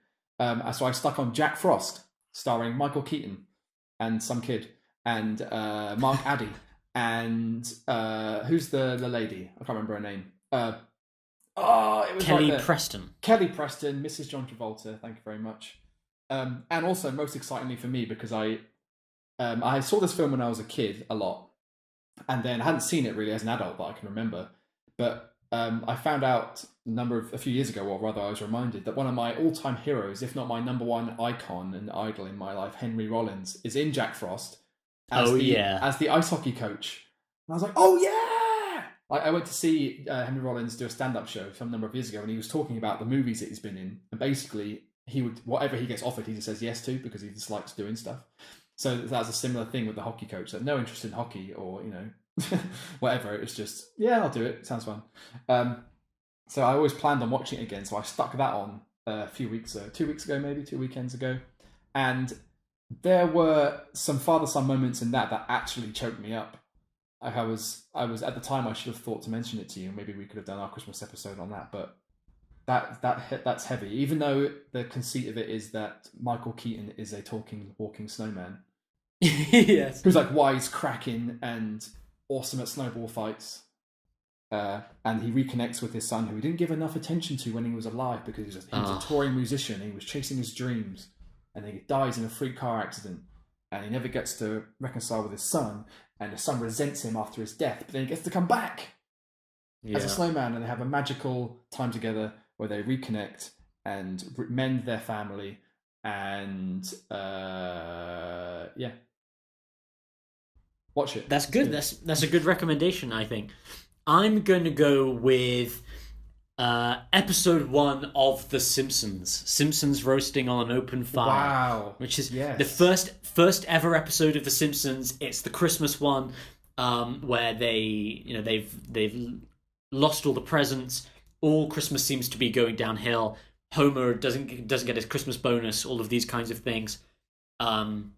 So I stuck on Jack Frost, starring Michael Keaton and some kid, and Mark Addy, and who's the lady? I can't remember her name. It was Kelly Preston. Kelly Preston, Mrs. John Travolta. Thank you very much. And also, most excitingly for me, because I saw this film when I was a kid a lot, and then I hadn't seen it really as an adult that I can remember. But I found out a few years ago, or rather I was reminded, that one of my all-time heroes, if not my number one icon and idol in my life, Henry Rollins, is in Jack Frost. as yeah. as the ice hockey coach. And I was like, oh yeah! I went to see Henry Rollins do a stand-up show some number of years ago, and he was talking about the movies that he's been in, and basically he would, whatever he gets offered, he just says yes to because he dislikes doing stuff. So that's a similar thing with the hockey coach. That no interest in hockey or whatever. It's just I'll do it. Sounds fun. So I always planned on watching it again. So I stuck that on a few weeks, 2 weeks ago, maybe 2 weekends ago, and there were some father-son moments in that actually choked me up. I was at the time I should have thought to mention it to you. Maybe we could have done our Christmas episode on that, but that's heavy. Even though the conceit of it is that Michael Keaton is a walking snowman. Yes. Who's like wise, cracking, and awesome at snowball fights. And he reconnects with his son, who he didn't give enough attention to when he was alive because he was a touring musician and he was chasing his dreams. And he dies in a freak car accident. And he never gets to reconcile with his son. And his son resents him after his death. But then he gets to come back as a snowman. And they have a magical time together where they reconnect and mend their family. And watch it. That's good. That's a good recommendation, I think. I'm going to go with episode 1 of The Simpsons. Simpsons roasting on an open fire. Wow. Which is the first ever episode of The Simpsons. It's the Christmas one, where they've lost all the presents. All Christmas seems to be going downhill. Homer doesn't get his Christmas bonus. All of these kinds of things. And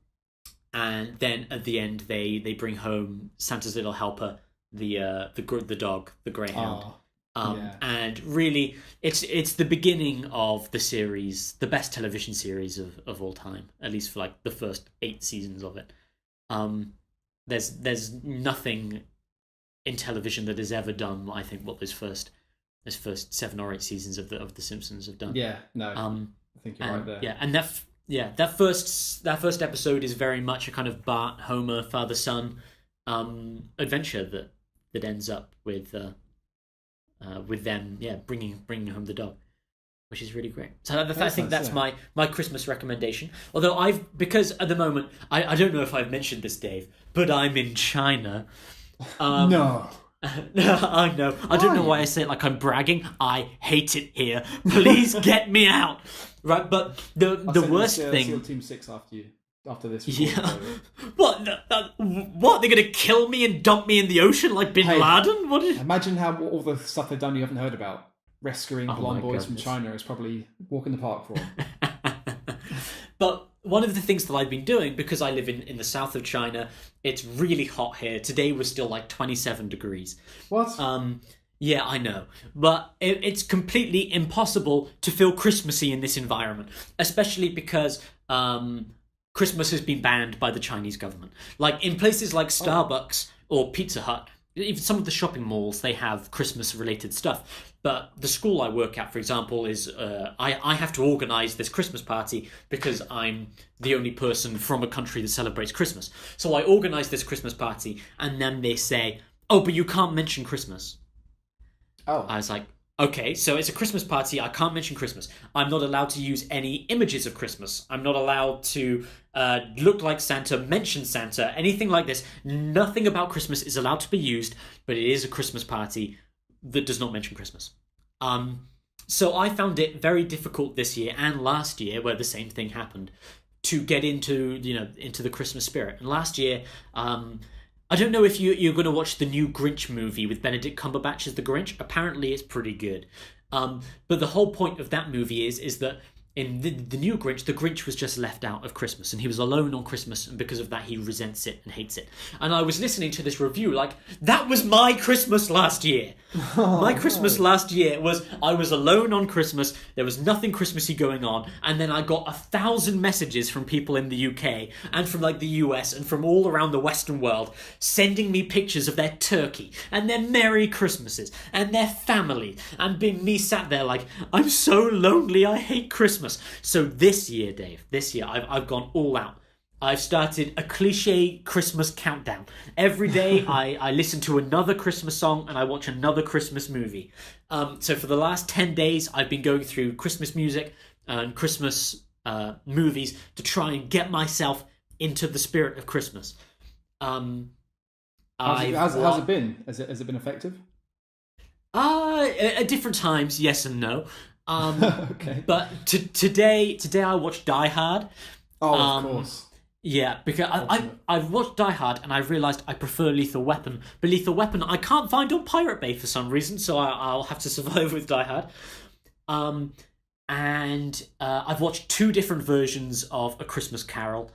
then at the end, they bring home Santa's little helper, the dog, the greyhound. And really, it's the beginning of the series, the best television series of all time, at least for like the first 8 seasons of it. There's nothing in television that has ever done, I think, what those first 7 or 8 seasons of the Simpsons have done. Yeah, no, I think you're right there. Yeah, and that first episode is very much a kind of Bart, Homer, father-son adventure that ends up with them bringing home the dog, which is really great. So I think that's my Christmas recommendation. Although because at the moment I don't know if I've mentioned this, Dave, but I'm in China. No. I know. I don't know why I say it like I'm bragging. I hate it here. Please get me out. Right, but the worst thing. SEAL Team 6 after this. Yeah. What? What? They're gonna kill me and dump me in the ocean like Bin Laden? What? Imagine how all the stuff they've done you haven't heard about. Rescuing blonde boys from China is probably walk in the park for them. But one of the things that I've been doing, because I live in the south of China, it's really hot here. Today was still like 27 degrees. What? Yeah, I know. But it's completely impossible to feel Christmassy in this environment, especially because Christmas has been banned by the Chinese government. Like in places like Starbucks or Pizza Hut, even some of the shopping malls, they have Christmas-related stuff. But the school I work at, for example, is I have to organise this Christmas party because I'm the only person from a country that celebrates Christmas. So I organise this Christmas party, and then they say, "Oh, but you can't mention Christmas." Oh. I was like, okay, so it's a Christmas party. I can't mention Christmas. I'm not allowed to use any images of Christmas. I'm not allowed to look like Santa, mention Santa, anything like this. Nothing about Christmas is allowed to be used, but it is a Christmas party that does not mention Christmas. So I found it very difficult this year and last year, where the same thing happened, to get into the Christmas spirit. And last year, I don't know if you're going to watch the new Grinch movie with Benedict Cumberbatch as the Grinch. Apparently, it's pretty good. But the whole point of that movie is that in the new Grinch, the Grinch was just left out of Christmas, and he was alone on Christmas, and because of that, he resents it and hates it. And I was listening to this review like, that was my Christmas last year. My Christmas last year was I was alone on Christmas, there was nothing Christmassy going on, and then I got 1,000 messages from people in the UK, and from like the US, and from all around the Western world, sending me pictures of their turkey, and their Merry Christmases, and their family, and me sat there like, I'm so lonely, I hate Christmas. So this year, Dave, I've gone all out. I've started a cliche Christmas countdown. Every day I listen to another Christmas song and I watch another Christmas movie. So for the last 10 days, I've been going through Christmas music and Christmas movies to try and get myself into the spirit of Christmas. How's it been? Has it been effective? At different times, yes and no. Okay. But today I watched Die Hard. Oh, of course. Yeah, because I watched Die Hard and I realised I prefer Lethal Weapon. But Lethal Weapon I can't find on Pirate Bay for some reason, so I'll have to survive with Die Hard. And I've watched 2 different versions of A Christmas Carol.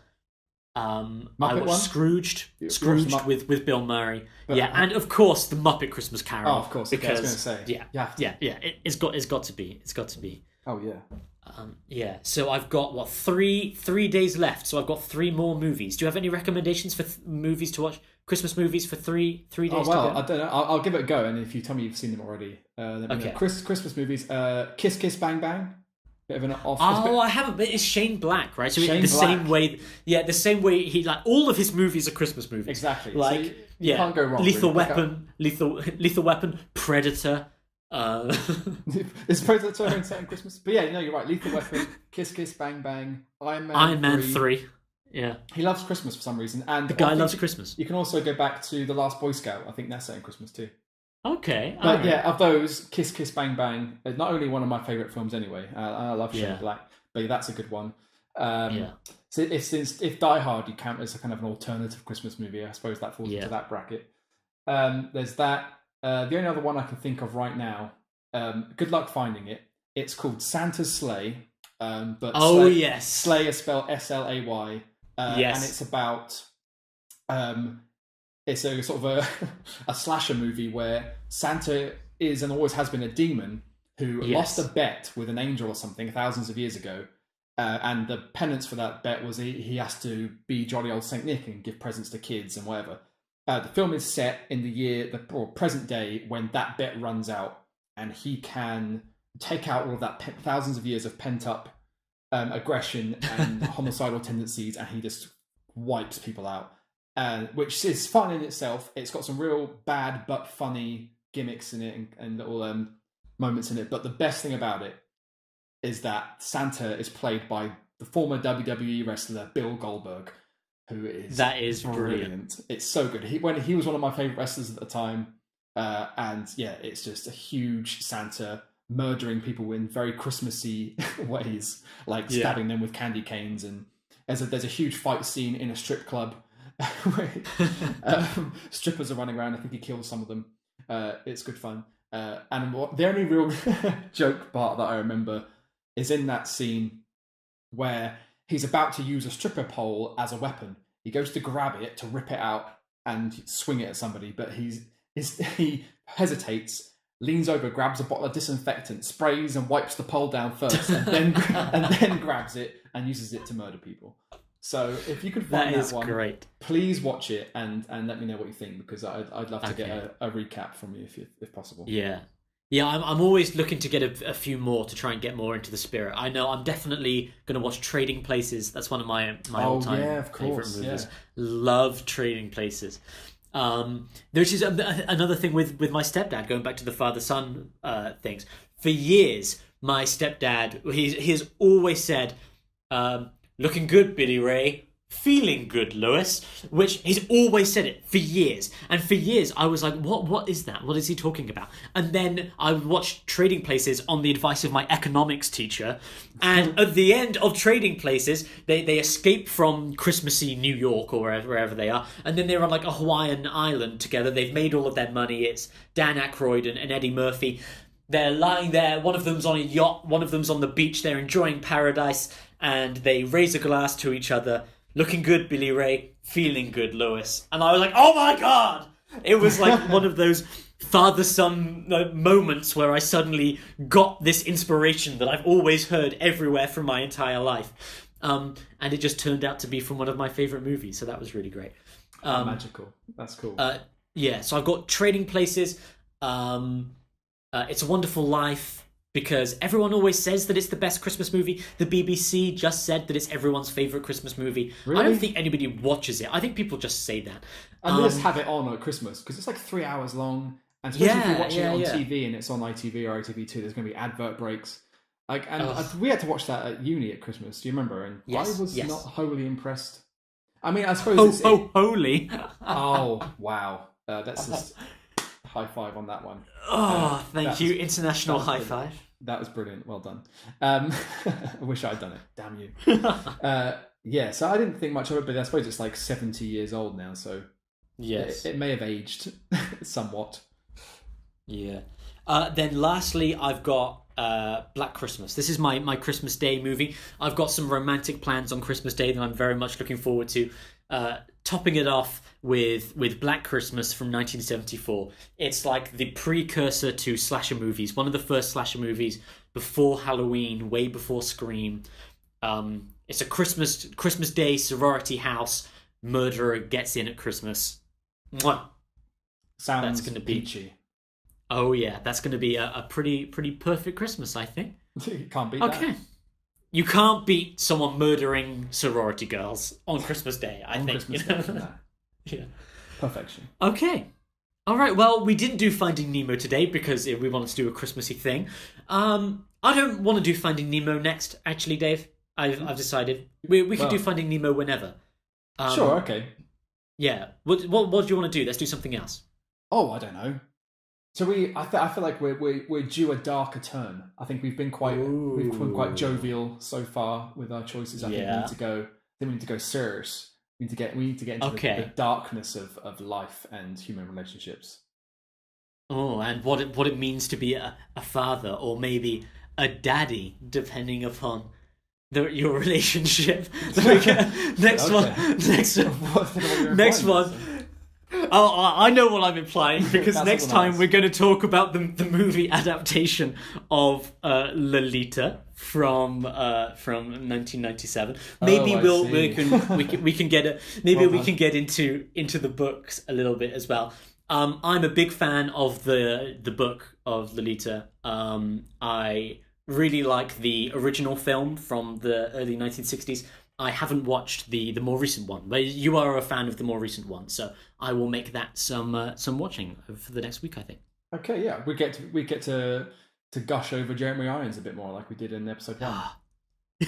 I watched one? Scrooged with Bill Murray. But, yeah, and of course the Muppet Christmas Carol. Oh, of course. Because I was going to say. Yeah. It's got to be. Oh yeah. Yeah. So I've got 3 days left. So I've got 3 more movies. Do you have any recommendations for movies to watch? Christmas movies for 3 days. Oh well, to go? I don't know. I'll give it a go, and if you tell me you've seen them already, Okay. Christmas movies. Kiss Kiss Bang Bang. Bit of an off. I haven't. But it's Shane Black, right? So Shane the Black. same way. Yeah, the same way he all of his movies are Christmas movies. Exactly. Like So you can't go wrong. Lethal really. Weapon, Lethal Weapon, Predator. Is Predator in Christmas? But yeah, no, you're right. Lethal Weapon, Kiss Kiss Bang Bang, Iron Man 3. Yeah, he loves Christmas for some reason, and the guy loves Christmas. You can also go back to The Last Boy Scout. I think that's set in Christmas too. Okay, But yeah, of those, Kiss Kiss Bang Bang is not only one of my favourite films anyway. I love Shane Black, but that's a good one. So if Die Hard you count as a kind of an alternative Christmas movie, I suppose that falls into that bracket. There's that. The only other one I can think of right now. Good luck finding it. It's called Santa's Sleigh. But Sleigh is spelled S-L-A-Y. Yes. And it's about it's a sort of a slasher movie where Santa is and always has been a demon who lost a bet with an angel or something thousands of years ago. And the penance for that bet was he has to be jolly old Saint Nick and give presents to kids and whatever. The film is set in the present day when that bet runs out, and he can take out all of that thousands of years of pent up aggression and homicidal tendencies, and he just wipes people out. Which is fun in itself. It's got some real bad but funny gimmicks in it and little moments in it. But the best thing about it is that Santa is played by the former WWE wrestler Bill Goldberg, who is brilliant. It's so good. He was one of my favorite wrestlers at the time, and yeah, it's just a huge Santa murdering people in very Christmassy ways, like stabbing them with candy canes. And there's a huge fight scene in a strip club where strippers are running around. I think he kills some of them. It's good fun. And the only real joke part that I remember is in that scene where he's about to use a stripper pole as a weapon. He goes to grab it to rip it out and swing it at somebody, but he hesitates, leans over, grabs a bottle of disinfectant, sprays and wipes the pole down first, and then grabs it and uses it to murder people. So if you could find that one, great. Please watch it and let me know what you think, because I'd love to get a recap from you if possible. Yeah, I'm always looking to get a few more to try and get more into the spirit. I know I'm definitely going to watch Trading Places. That's one of my all-time favorite movies. Yeah. Love Trading Places. There's just another thing with my stepdad, going back to the father-son things. For years, my stepdad, he has always said, looking good, Billy Ray. Feeling good, Lewis, which he's always said it for years. And for years, I was like, what is that? What is he talking about? And then I watched Trading Places on the advice of my economics teacher. And at the end of Trading Places, they escape from Christmassy New York or wherever they are. And then they're on like a Hawaiian island together. They've made all of their money. It's Dan Aykroyd and Eddie Murphy. They're lying there. One of them's on a yacht. One of them's on the beach. They're enjoying paradise. And they raise a glass to each other. Looking good, Billy Ray. Feeling good, Lois. And I was like, oh my God! It was like one of those father-son moments where I suddenly got this inspiration that I've always heard everywhere from my entire life. And it just turned out to be from one of my favourite movies, so that was really great. Magical. That's cool. So I've got Trading Places. It's a Wonderful Life. Because everyone always says that it's the best Christmas movie. The BBC just said that it's everyone's favourite Christmas movie. Really? I don't think anybody watches it. I think people just say that. And they just have it on at Christmas, because it's like 3 hours long. And especially if you're watching it on TV and it's on ITV or ITV2, there's going to be advert breaks. We had to watch that at uni at Christmas. Do you remember? And I was not wholly impressed. I mean, I suppose Holy. Oh, wow. That's just high five on that one. Oh, thank you. International high five. That was brilliant. Well done. I wish I'd done it. Damn you. Yeah, so I didn't think much of it, but I suppose it's like 70 years old now, so yes, it may have aged somewhat. Yeah. Then lastly, I've got Black Christmas. This is my Christmas Day movie. I've got some romantic plans on Christmas Day that I'm very much looking forward to. Topping it off with Black Christmas from 1974. It's like the precursor to slasher movies. One of the first slasher movies before Halloween, way before Scream. It's a Christmas Day sorority house. Murderer gets in at Christmas. Mwah. Sounds that's going to be peachy. Oh yeah, that's going to be a pretty perfect Christmas, I think. You can't beat that. Okay. You can't beat someone murdering sorority girls on Christmas Day, I think. Christmas Day, no. Yeah. Perfection. Okay. All right, well, we didn't do Finding Nemo today because we wanted to do a Christmassy thing. I don't want to do Finding Nemo next, actually, Dave. I've decided. We can do Finding Nemo whenever. Sure, okay. Yeah. What do you want to do? Let's do something else. Oh, I don't know. So I feel like we're due a darker turn. I think we've been quite jovial so far with our choices. I think we need to go serious. We need to get into the darkness of life and human relationships. Oh, and what it means to be a father or maybe a daddy, depending upon your relationship. Next one. Oh, I know what I'm implying because next time we're going to talk about the movie adaptation of Lolita from 1997. Maybe we can get it. Maybe we can get into the books a little bit as well. I'm a big fan of the book of Lolita. I really like the original film from the early 1960s. I haven't watched the more recent one, but you are a fan of the more recent one, so I will make that some watching over the next week, I think. Okay, yeah, we get to gush over Jeremy Irons a bit more, like we did in episode 1.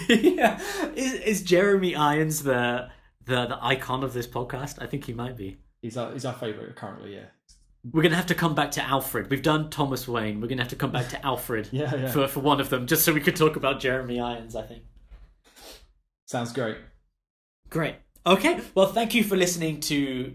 Yeah, is Jeremy Irons the icon of this podcast? I think he might be. He's our favourite currently, yeah. We're going to have to come back to Alfred. We've done Thomas Wayne. We're going to have to come back to Alfred for one of them, just so we could talk about Jeremy Irons, I think. Sounds great. Great. Okay, well, thank you for listening to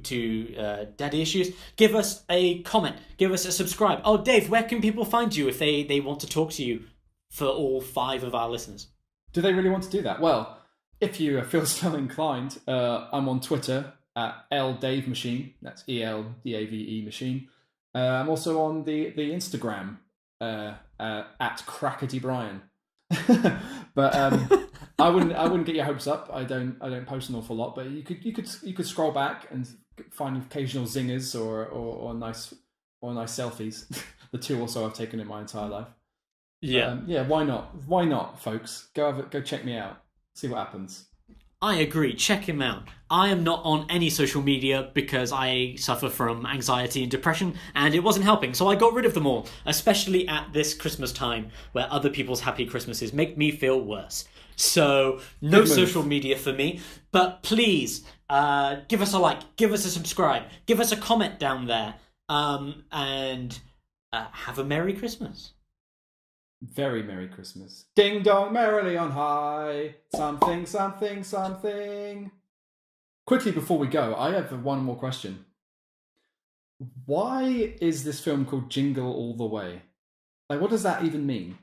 Daddy Issues. Give us a comment. Give us a subscribe. Oh, Dave, where can people find you if they want to talk to you for all 5 of our listeners? Do they really want to do that? Well, if you feel so inclined, I'm on Twitter at @LDaveMachine. That's ELDAVE machine. I'm also on the Instagram at CracketyBrian. But I wouldn't get your hopes up. I don't post an awful lot, but you could scroll back and find occasional zingers or nice selfies. The 2 or so I've taken in my entire life. Yeah, why not, folks? Go check me out. See what happens. I agree. Check him out. I am not on any social media because I suffer from anxiety and depression, and it wasn't helping, so I got rid of them all, especially at this Christmas time where other people's happy Christmases make me feel worse. So, no social media for me, but please, give us a like, give us a subscribe, give us a comment down there, and have a Merry Christmas. Very Merry Christmas. Ding dong merrily on high. Something, something, something. Quickly before we go, I have one more question. Why is this film called Jingle All the Way? Like, what does that even mean?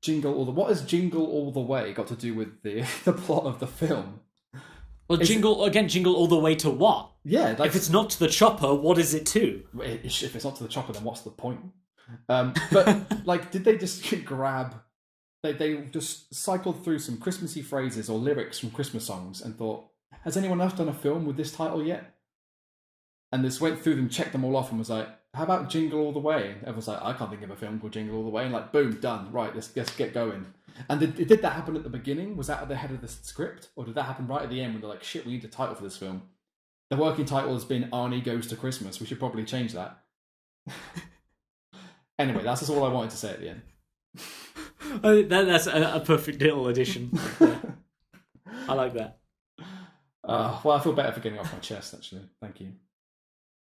What has Jingle All the Way got to do with the plot of the film? Well, Jingle All the Way to what? Yeah. If it's not to the chopper, what is it to? If it's not to the chopper, then what's the point? But like, did they just grab? They just cycled through some Christmassy phrases or lyrics from Christmas songs and thought, has anyone else done a film with this title yet? And just went through them, checked them all off, and was like, how about Jingle All the Way? And everyone's like, I can't think of a film called Jingle All the Way. And like, boom, done. Right, let's get going. And did that happen at the beginning? Was that at the head of the script, or did that happen right at the end when they're like, shit, we need a title for this film? The working title has been Arnie Goes to Christmas. We should probably change that. Anyway, that's just all I wanted to say at the end. That's a perfect little addition. I like that. Well, I feel better for getting it off my chest. Actually, thank you.